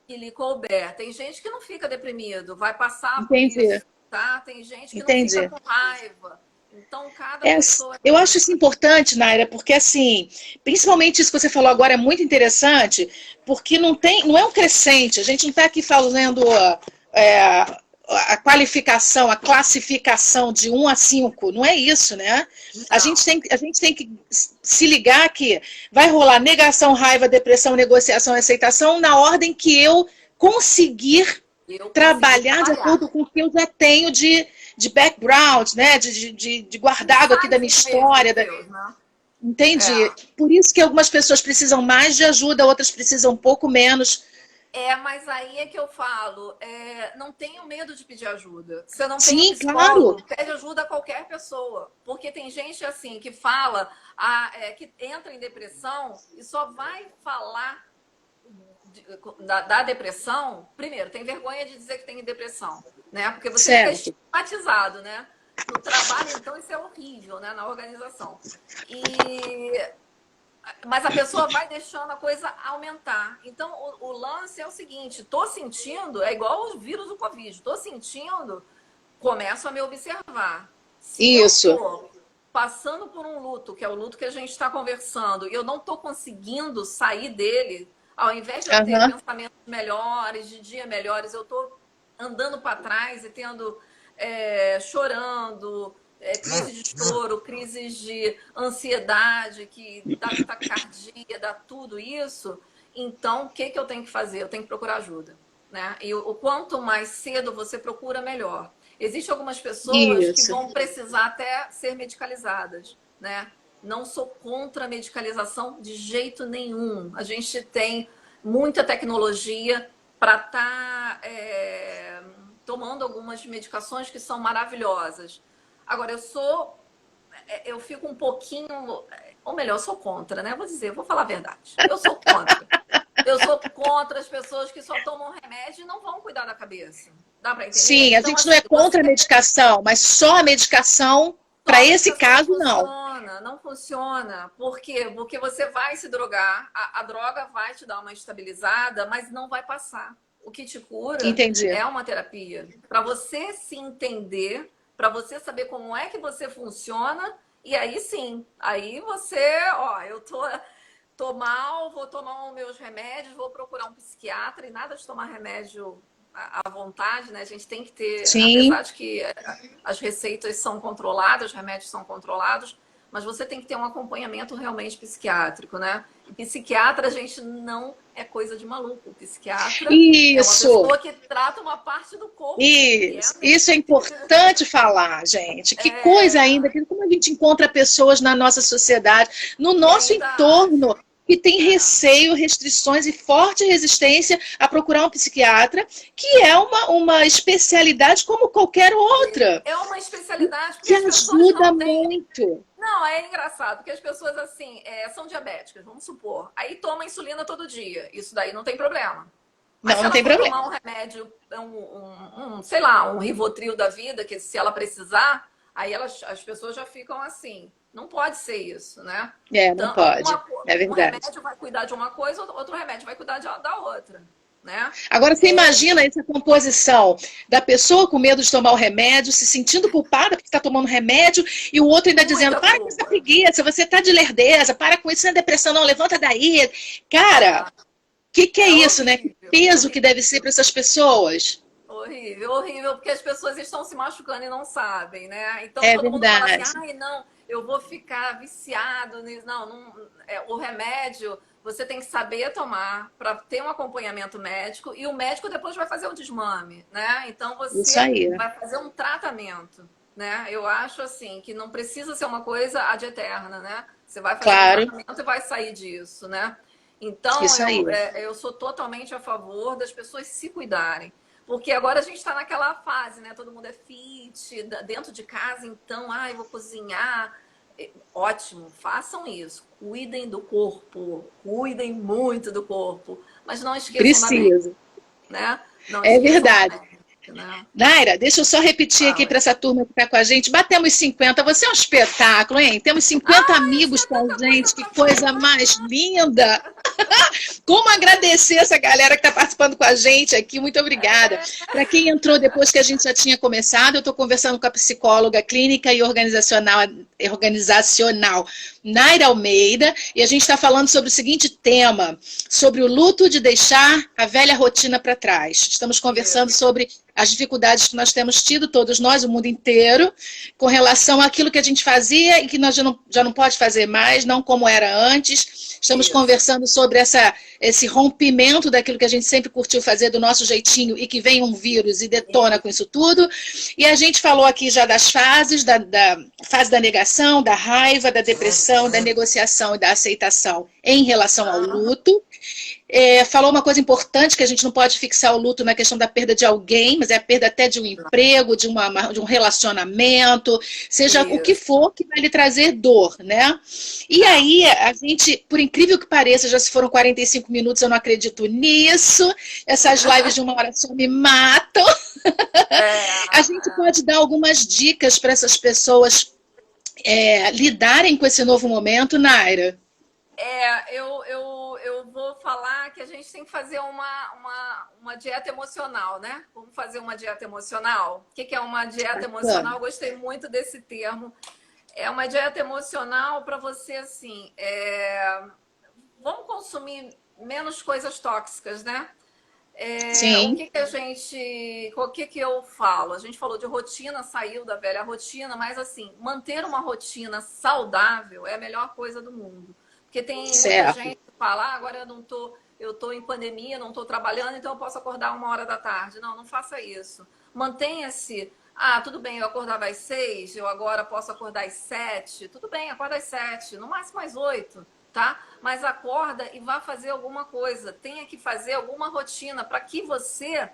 Que lhe couber. Tem gente que não fica deprimido, vai passar por Entendi. isso, tá? Tem gente que não fica com raiva. Então, cada pessoa... Eu acho isso importante, Naira, porque assim, principalmente isso que você falou agora é muito interessante, porque não é um crescente. A gente não está aqui falando a qualificação, a classificação de 1 a 5, não é isso, né? A gente tem que se ligar que vai rolar negação, raiva, depressão, negociação e aceitação na ordem que eu conseguir trabalhar de acordo com o que eu já tenho de background, né? de guardado aqui da minha história. Deus, né? Entendi. Por isso que algumas pessoas precisam mais de ajuda, outras precisam um pouco menos. Mas aí é que eu falo, não tenha medo de pedir ajuda. Você não Sim, tem psicólogo, claro. pede ajuda a qualquer pessoa. Porque tem gente assim que fala, que entra em depressão e só vai falar da depressão. Primeiro, tem vergonha de dizer que tem depressão, né? Porque você fica estigmatizado, né? No trabalho, então, isso é horrível, né? Na organização. Mas a pessoa vai deixando a coisa aumentar. Então, o lance é o seguinte, tô sentindo, é igual o vírus do Covid, tô sentindo, começo a me observar. Se isso. eu tô passando por um luto, que é o luto que a gente está conversando, e eu não tô conseguindo sair dele, ao invés de eu ter pensamentos melhores, de dia melhores, eu tô andando para trás e tendo, chorando, crise de choro, crises de ansiedade, que dá taquicardia, dá tudo isso. Então, o que eu tenho que fazer? Eu tenho que procurar ajuda, né? E o quanto mais cedo você procura, melhor. Existem algumas pessoas que vão precisar até ser medicalizadas, né? Não sou contra a medicalização de jeito nenhum. A gente tem muita tecnologia para estar tomando algumas medicações que são maravilhosas. Agora, eu fico um pouquinho, ou melhor, eu sou contra, né? Vou falar a verdade. Eu sou contra. Eu sou contra as pessoas que só tomam remédio e não vão cuidar da cabeça. Dá para entender? Sim, então, a gente não é contra a medicação, mas só a medicação, para esse caso, não. Não funciona. Por quê? Porque você vai se drogar, a droga vai te dar uma estabilizada, mas não vai passar. O que te cura é uma terapia. Para você se entender, para você saber como é que você funciona, e aí sim, aí você, eu tô mal, vou tomar os meus remédios, vou procurar um psiquiatra, e nada de tomar remédio à vontade, né? A gente tem que ter, apesar de que as receitas são controladas, os remédios são controlados, mas você tem que ter um acompanhamento realmente psiquiátrico, né? E psiquiatra, a gente não é coisa de maluco. O psiquiatra é uma pessoa que trata uma parte do corpo. Isso é importante falar, gente. Que coisa ainda, como a gente encontra pessoas na nossa sociedade, no nosso entorno, que tem receio, restrições e forte resistência a procurar um psiquiatra, que é uma especialidade como qualquer outra. É uma especialidade que ajuda muito. Não, é engraçado, porque as pessoas, assim, são diabéticas, vamos supor. Aí toma insulina todo dia. Isso daí não tem problema. Mas não tem problema. Tomar um remédio, sei lá, um Rivotril da vida, que se ela precisar, aí as pessoas já ficam assim. Não pode ser isso, né? Não pode. É verdade. Um remédio vai cuidar de uma coisa, outro remédio vai cuidar da outra. Né? Agora, você imagina essa composição da pessoa com medo de tomar o remédio, se sentindo culpada porque está tomando remédio, e o outro ainda dizendo, para com essa preguiça, você está de lerdeza, para com isso, não é depressão, não, levanta daí. Cara, que é isso, horrível, né? Que peso que deve ser para essas pessoas. Horrível, horrível, porque as pessoas estão se machucando e não sabem, né? Então todo mundo fala assim, não, eu vou ficar viciado nisso. Não, o remédio você tem que saber tomar para ter um acompanhamento médico e o médico depois vai fazer o desmame, né? Então Isso você aí. vai fazer um tratamento, né? Eu acho assim que não precisa ser uma coisa ad eterna, né? Você vai fazer um Claro, tratamento e vai sair disso, né? Então isso aí. eu sou totalmente a favor das pessoas se cuidarem. Porque agora a gente está naquela fase, né? Todo mundo é fit, dentro de casa, então, eu vou cozinhar. Ótimo, façam isso. Cuidem do corpo, cuidem muito do corpo, mas não esqueçam da mente, Precisa. né? Não É esqueçam da verdade. mente, né? Naira, deixa eu só repetir aqui Fala. para essa turma que está com a gente. Batemos 50. Você é um espetáculo, hein? Temos 50 Ai, eu amigos tinha com tanta a coisa gente. Que para coisa falar. mais linda! Como agradecer essa galera que está participando com a gente aqui. Muito obrigada. Para quem entrou depois que a gente já tinha começado, eu estou conversando com a psicóloga clínica e organizacional Naira Almeida, e a gente está falando sobre o seguinte tema, sobre o luto de deixar a velha rotina para trás. Estamos conversando Isso, sobre as dificuldades que nós temos tido, todos nós, o mundo inteiro, com relação àquilo que a gente fazia e que nós já não pode fazer mais, não como era antes. Estamos isso. conversando sobre esse rompimento daquilo que a gente sempre curtiu fazer do nosso jeitinho e que vem um vírus e detona com isso tudo. E a gente falou aqui já das fases, da fase da negação, da raiva, da depressão, da negociação e da aceitação em relação ao Aham, luto. Falou uma coisa importante, que a gente não pode fixar o luto na questão da perda de alguém, mas é a perda até de um emprego, de um relacionamento, seja o que isso. for que vai lhe trazer dor, né? E É. aí, a gente, por incrível que pareça, já se foram 45 minutos, eu não acredito nisso, essas lives de uma hora só me matam. É, A gente pode dar algumas dicas para essas pessoas lidarem com esse novo momento, Naira? eu vou falar que a gente tem que fazer uma dieta emocional, né? Vamos fazer uma dieta emocional? O que é uma dieta Bacana. emocional? Gostei muito desse termo. É uma dieta emocional para você, assim, vamos consumir menos coisas tóxicas, né? Sim, O que que eu falo? A gente falou de rotina, saiu da velha rotina, mas assim, manter uma rotina saudável é a melhor coisa do mundo. Porque tem muita certo. gente que fala, agora eu tô em pandemia, não estou trabalhando, então eu posso acordar 1 hora da tarde. Não, não faça isso. Mantenha-se. Tudo bem, eu acordava às 6, eu agora posso acordar às 7. Tudo bem, acorda às 7, no máximo às 8, tá? Mas acorda e vá fazer alguma coisa. Tenha que fazer alguma rotina para que você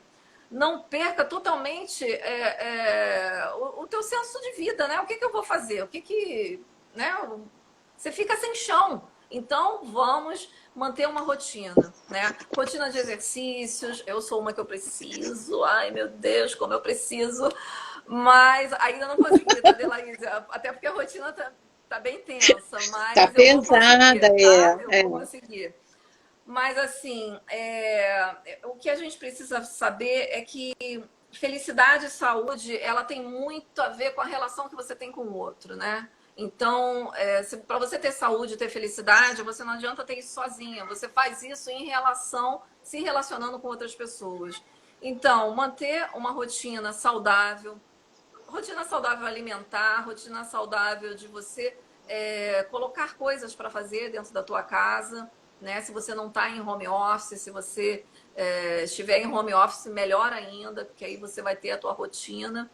não perca totalmente o teu senso de vida, né? O que eu vou fazer? Né? Você fica sem chão. Então, vamos manter uma rotina, né? Rotina de exercícios. Eu sou uma que eu preciso. Ai, meu Deus, como eu preciso. Mas ainda não consegui, tá, Adelaísa? Até porque a rotina tá bem tensa, Tá mas eu vou pesada, conseguir, tá? Eu é. vou conseguir. Mas, assim, o que a gente precisa saber é que felicidade e saúde, ela tem muito a ver com a relação que você tem com o outro, né? Então, para você ter saúde e ter felicidade, você não adianta ter isso sozinha. Você faz isso em relação, se relacionando com outras pessoas. Então, manter uma rotina saudável alimentar, rotina saudável de você colocar coisas para fazer dentro da tua casa, né? Se você não está em home office, se você estiver em home office, melhor ainda, porque aí você vai ter a tua rotina.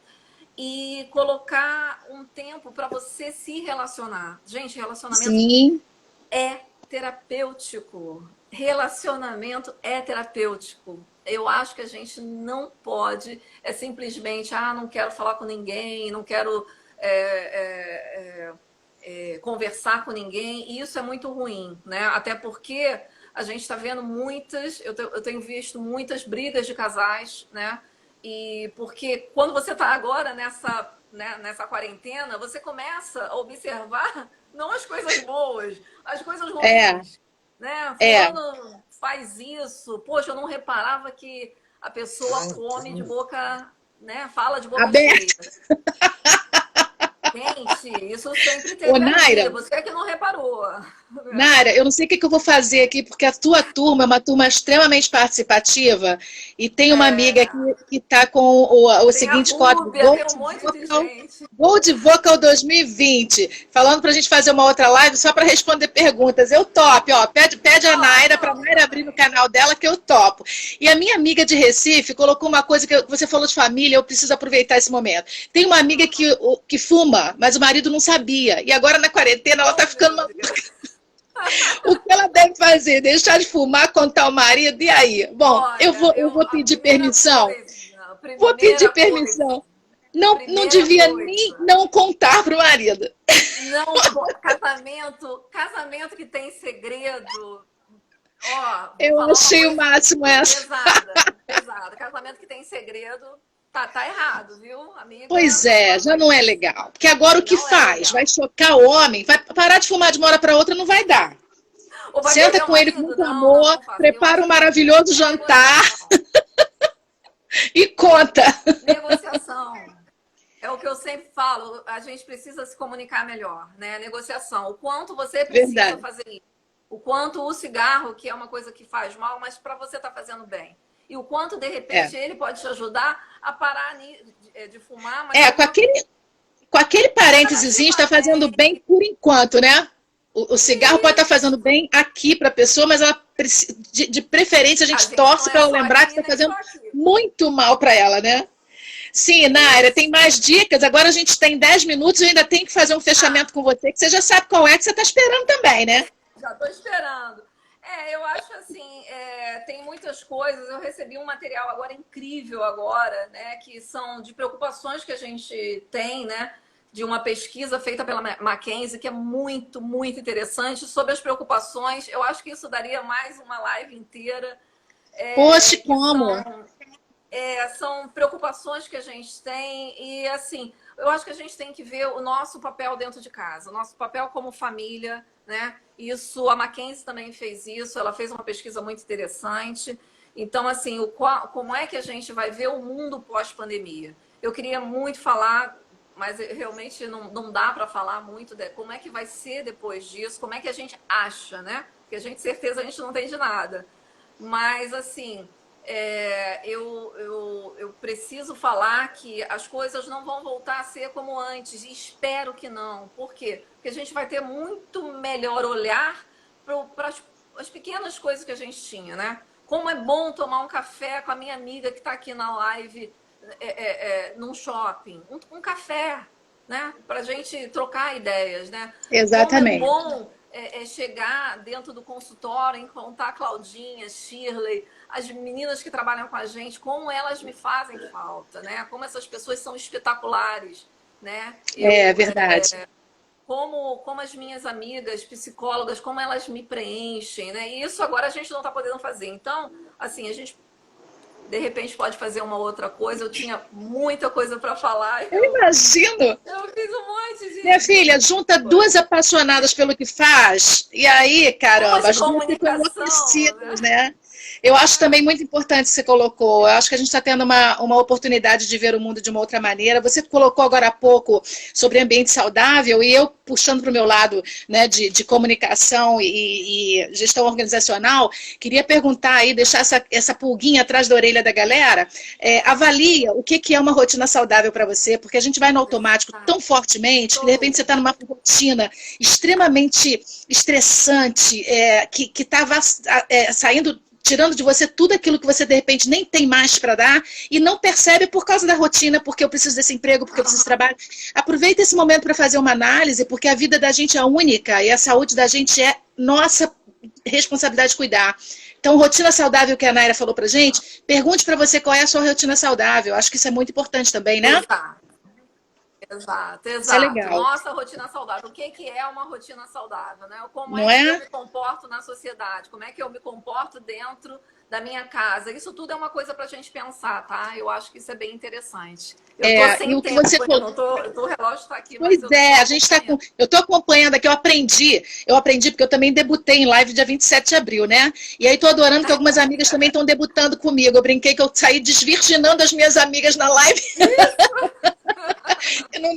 E colocar um tempo para você se relacionar. Gente, relacionamento Sim, é terapêutico. Relacionamento é terapêutico. Eu acho que a gente não pode simplesmente, não quero falar com ninguém, não quero conversar com ninguém. E isso é muito ruim, né? Até porque a gente está vendo eu tenho visto muitas brigas de casais, né? E porque quando você está agora nessa quarentena, você começa a observar não as coisas boas, as coisas é, ruins, né? é. Fulano faz isso, poxa, eu não reparava que a pessoa come de boca, né? Fala de boca cheia. Aberto. Gente, isso sempre Ô, teve Naira, ali, você é que não reparou. Nara, eu não sei o que eu vou fazer aqui, porque a tua turma é uma turma extremamente participativa e tem uma amiga que está com o Tem a seguinte código, Rúbia, tem um monte de gente. Gold Vocal 2020, falando para a gente fazer uma outra live só para responder perguntas. Eu topo, ó, pede a Naira para a Naira abrir no canal dela que eu topo. E a minha amiga de Recife colocou uma coisa que você falou de família, eu preciso aproveitar esse momento. Tem uma amiga que fuma, mas o marido não sabia. E agora na quarentena ela está ficando O que ela deve fazer? Deixar de fumar, contar o marido? E aí? Bom, olha, eu vou pedir permissão. Vou pedir permissão. Não devia nem não contar para o marido. Não, casamento que tem segredo. Ó, eu achei o máximo essa. Pesada. Casamento que tem segredo. Tá errado, viu, amiga? Pois é, já não é legal. Porque agora o que faz? Vai chocar o homem, vai parar de fumar de uma hora para outra, não vai dar. Senta com ele com muito amor, prepara um maravilhoso jantar e conta. Negociação. É o que eu sempre falo, a gente precisa se comunicar melhor, né? Negociação. O quanto você precisa fazer isso. O quanto o cigarro, que é uma coisa que faz mal, mas para você tá fazendo bem. E o quanto, de repente, ele pode te ajudar a parar de fumar. Mas com aquele parênteses, está fazendo bem por enquanto, né? O cigarro pode estar fazendo bem aqui para a pessoa, mas ela, de preferência a gente torce para ela lembrar que está fazendo muito mal para ela, né? Sim, Naira, tem mais dicas. Agora a gente tem 10 minutos e eu ainda tenho que fazer um fechamento com você, que você já sabe qual é que você está esperando também, né? Já estou esperando. Eu acho assim, tem muitas coisas. Eu recebi um material agora incrível agora, né? Que são de preocupações que a gente tem, né? De uma pesquisa feita pela Mackenzie, que é muito, muito interessante, sobre as preocupações. Eu acho que isso daria mais uma live inteira. Poxa, como? São preocupações que a gente tem e, assim, eu acho que a gente tem que ver o nosso papel dentro de casa, o nosso papel como família, né? Isso, a Mackenzie também fez isso, ela fez uma pesquisa muito interessante. Então, assim, como é que a gente vai ver o mundo pós-pandemia? Eu queria muito falar, mas realmente não dá para falar muito de como é que vai ser depois disso, como é que a gente acha, né? Porque certeza a gente não tem de nada. Mas, assim, eu preciso falar que as coisas não vão voltar a ser como antes, e espero que não. Por quê? Porque a gente vai ter muito melhor olhar para as pequenas coisas que a gente tinha, né? Como é bom tomar um café com a minha amiga que está aqui na live num shopping. Um café, né? Para a gente trocar ideias, né? Exatamente. Como é bom chegar dentro do consultório, encontrar a Claudinha, Shirley, as meninas que trabalham com a gente, como elas me fazem falta, né? Como essas pessoas são espetaculares, né? É verdade. Como as minhas amigas psicólogas, como elas me preenchem, né? E isso agora a gente não está podendo fazer. Então, assim, a gente de repente pode fazer uma outra coisa. Eu tinha muita coisa para falar. Eu imagino. Eu fiz um monte de... Minha filha, junta duas apaixonadas pelo que faz, e aí, caramba, as duas ficam enlouquecidas, né? Eu acho também muito importante que você colocou. Eu acho que a gente está tendo uma oportunidade de ver o mundo de uma outra maneira. Você colocou agora há pouco sobre ambiente saudável e eu, puxando para o meu lado, né, de comunicação e gestão organizacional, queria perguntar aí, deixar essa pulguinha atrás da orelha da galera. Avalia o que é uma rotina saudável para você, porque a gente vai no automático tão fortemente que de repente você está numa rotina extremamente estressante, que estava saindo, tirando de você tudo aquilo que você, de repente, nem tem mais para dar e não percebe por causa da rotina, porque eu preciso desse emprego, porque eu preciso de trabalho. Aproveita esse momento para fazer uma análise, porque a vida da gente é única e a saúde da gente é nossa responsabilidade de cuidar. Então, rotina saudável que a Naira falou pra gente, pergunte para você qual é a sua rotina saudável. Acho que isso é muito importante também, né? Exato. Isso é legal. Nossa rotina saudável. O que é uma rotina saudável, né? Como Não é que eu me comporto na sociedade? Como é que eu me comporto dentro da minha casa? Isso tudo é uma coisa para a gente pensar, tá? Eu acho que isso é bem interessante. Eu tô sem tempo, você falou... o relógio está aqui. Pois a gente está com... Eu tô acompanhando aqui, eu aprendi porque eu também debutei em live dia 27 de abril, né? E aí tô adorando que algumas amigas também estão debutando comigo. Eu brinquei que eu saí desvirginando as minhas amigas na live. Eu não...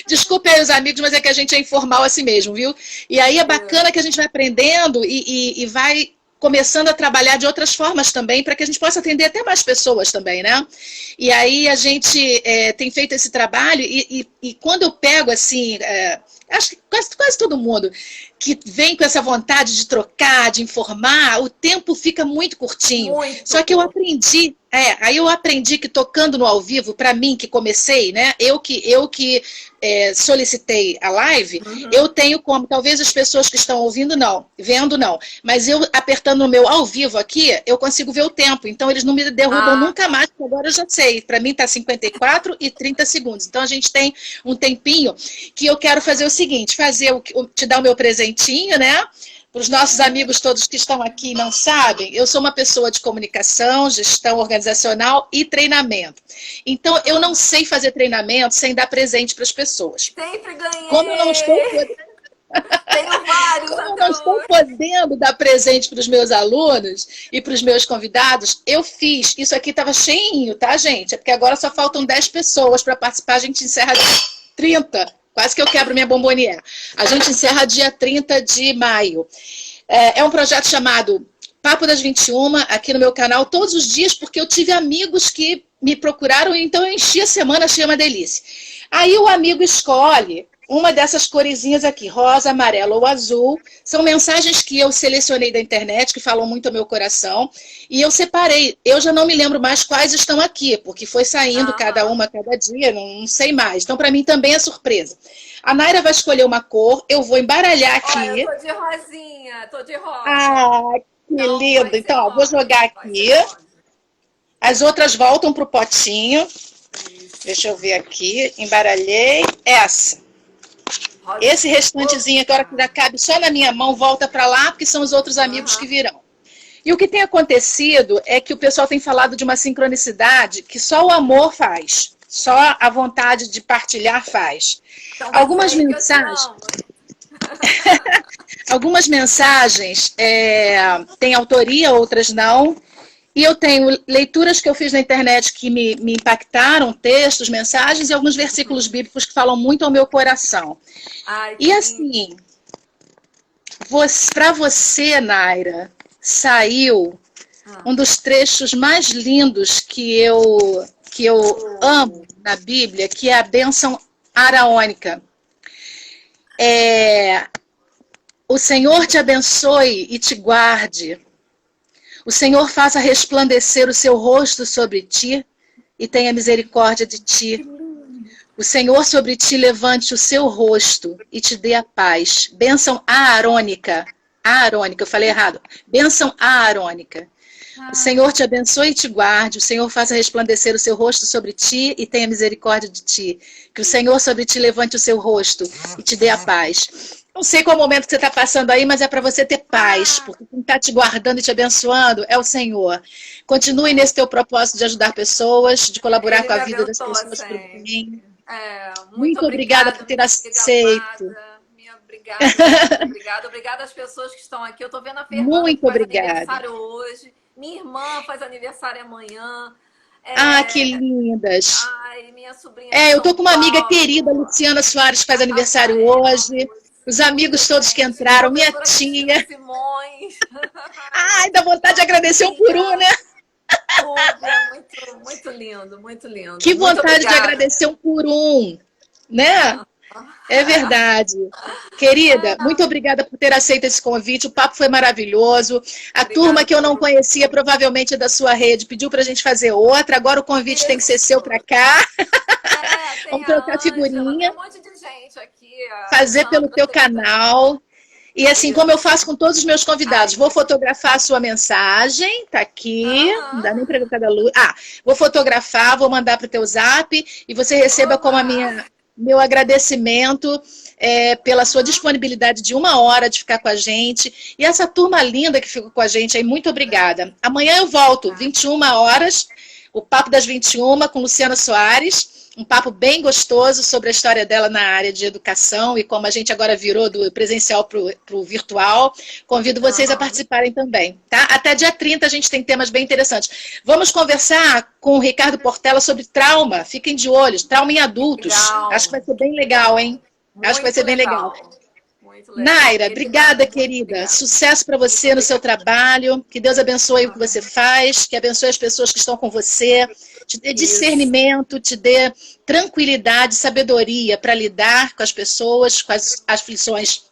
Desculpa, os amigos, mas é que a gente é informal assim mesmo, viu? E aí é bacana que a gente vai aprendendo e vai começando a trabalhar de outras formas também, para que a gente possa atender até mais pessoas também, né? E aí a gente tem feito esse trabalho e quando eu pego assim, acho que quase todo mundo que vem com essa vontade de trocar, de informar, o tempo fica muito curtinho. Muito. Só que eu aprendi, aí eu aprendi que tocando no ao vivo, para mim que comecei, né? Eu que solicitei a live, eu tenho como, talvez as pessoas que estão ouvindo não, vendo não, mas eu apertando no meu ao vivo aqui, eu consigo ver o tempo, então eles não me derrubam nunca mais, porque agora eu já sei, para mim tá 54 e 30 segundos, então a gente tem um tempinho que eu quero fazer o seguinte, te dar o meu presentinho, né? Para os nossos amigos todos que estão aqui e não sabem, eu sou uma pessoa de comunicação, gestão organizacional e treinamento. Então, eu não sei fazer treinamento sem dar presente para as pessoas. Sempre ganhei! Como eu não estou Tenho vários. Como eu não estou podendo dar presente para os meus alunos e para os meus convidados, eu fiz. Isso aqui estava cheinho, tá, gente? É porque agora só faltam 10 pessoas para participar, a gente encerra 30. Quase que eu quebro minha bombonière. A gente encerra dia 30 de maio. É um projeto chamado Papo das 21, aqui no meu canal, todos os dias, porque eu tive amigos que me procuraram, então eu enchi a semana, achei uma delícia. Aí o amigo escolhe uma dessas coresinhas aqui, rosa, amarelo ou azul. São mensagens que eu selecionei da internet, que falam muito ao meu coração. E eu separei. Eu já não me lembro mais quais estão aqui, porque foi saindo cada uma cada dia, não sei mais. Então, para mim, também é surpresa. A Naira vai escolher uma cor, eu vou embaralhar aqui. Olha, eu tô de rosinha, tô de rosa. Ah, que lindo. Então, ó, vou jogar aqui. As outras voltam pro potinho. Deixa eu ver aqui. Embaralhei. Essa. Esse restantezinho agora que já cabe só na minha mão, volta para lá, porque são os outros amigos que virão. E o que tem acontecido é que o pessoal tem falado de uma sincronicidade que só o amor faz. Só a vontade de partilhar faz. Então, algumas mensagens... Algumas mensagens têm autoria, outras não. E eu tenho leituras que eu fiz na internet que me impactaram, textos, mensagens, e alguns versículos bíblicos que falam muito ao meu coração. Ai, e assim, para você, Naira, saiu um dos trechos mais lindos que eu amo na Bíblia, que é a bênção araônica. O Senhor te abençoe e te guarde. O Senhor faça resplandecer o seu rosto sobre ti e tenha misericórdia de ti. O Senhor sobre ti levante o seu rosto e te dê a paz. Bênção aarônica. Aarônica, eu falei errado. Bênção aarônica. O Senhor te abençoe e te guarde. O Senhor faça resplandecer o seu rosto sobre ti e tenha misericórdia de ti. Que o Senhor sobre ti levante o seu rosto e te dê a paz. Não sei qual momento que você está passando aí, mas é para você ter paz, porque quem está te guardando e te abençoando é o Senhor. Continue nesse teu propósito de ajudar pessoas, de colaborar com a vida das pessoas por mim. Muito obrigada por ter aceito. Obrigada às pessoas que estão aqui. Eu estou vendo a Fernanda muito que faz obrigada. aniversário hoje. Minha irmã faz aniversário amanhã. Que lindas. Ai, minha sobrinha. Eu tô com uma amiga querida, Luciana Soares, que faz aniversário hoje. Os amigos todos que entraram, minha tia. Ai, dá vontade de agradecer um por um, né? Muito lindo, muito lindo. Que vontade de agradecer um por um, né? É verdade. Querida, muito obrigada por ter aceito esse convite. O papo foi maravilhoso. A turma que eu não conhecia, provavelmente é da sua rede, pediu pra gente fazer outra. Agora o convite tem que ser seu pra cá. Vamos trocar figurinha. Tem um monte de gente aqui. Fazer pelo teu canal. E assim, como eu faço com todos os meus convidados, vou fotografar a sua mensagem, tá aqui, não dá nem pra ver cada luz. Vou fotografar, vou mandar pro teu zap e você receba como meu agradecimento pela sua disponibilidade de 1 hora de ficar com a gente. E essa turma linda que ficou com a gente aí, muito obrigada. Amanhã eu volto, 21 horas, o Papo das 21 com Luciana Soares. Um papo bem gostoso sobre a história dela na área de educação e como a gente agora virou do presencial para o virtual. Convido vocês a participarem também, tá? Até dia 30 a gente tem temas bem interessantes. Vamos conversar com o Ricardo Portela sobre trauma. Fiquem de olho, trauma em adultos. Legal. Acho que vai ser bem legal, hein? Acho que vai ser bem legal. Muito legal. Naira, obrigada, querida. Obrigada. Sucesso para você no seu trabalho. Que Deus abençoe o que você faz, que abençoe as pessoas que estão com você, te dê discernimento, te dê tranquilidade, sabedoria para lidar com as pessoas, com as aflições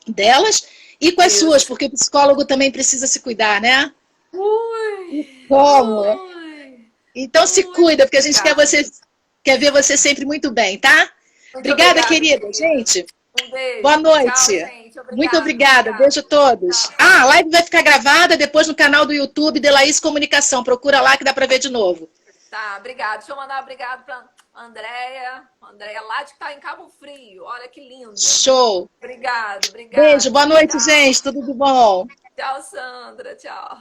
delas e com as suas, porque o psicólogo também precisa se cuidar, né? Como? Então se cuida, porque a gente quer ver você sempre muito bem, tá? Obrigada, querida. Gente, um beijo. Boa noite. Tchau, gente. Muito obrigada. Beijo a todos. Tchau. A live vai ficar gravada depois no canal do YouTube de Laís Comunicação. Procura lá que dá para ver de novo. Tá, obrigada. Deixa eu mandar obrigado para Andréia. Andréia lá de tá em Cabo Frio. Olha que lindo. Show. Obrigada. Beijo. Boa noite, gente. Tudo de bom. Tchau, Sandra. Tchau.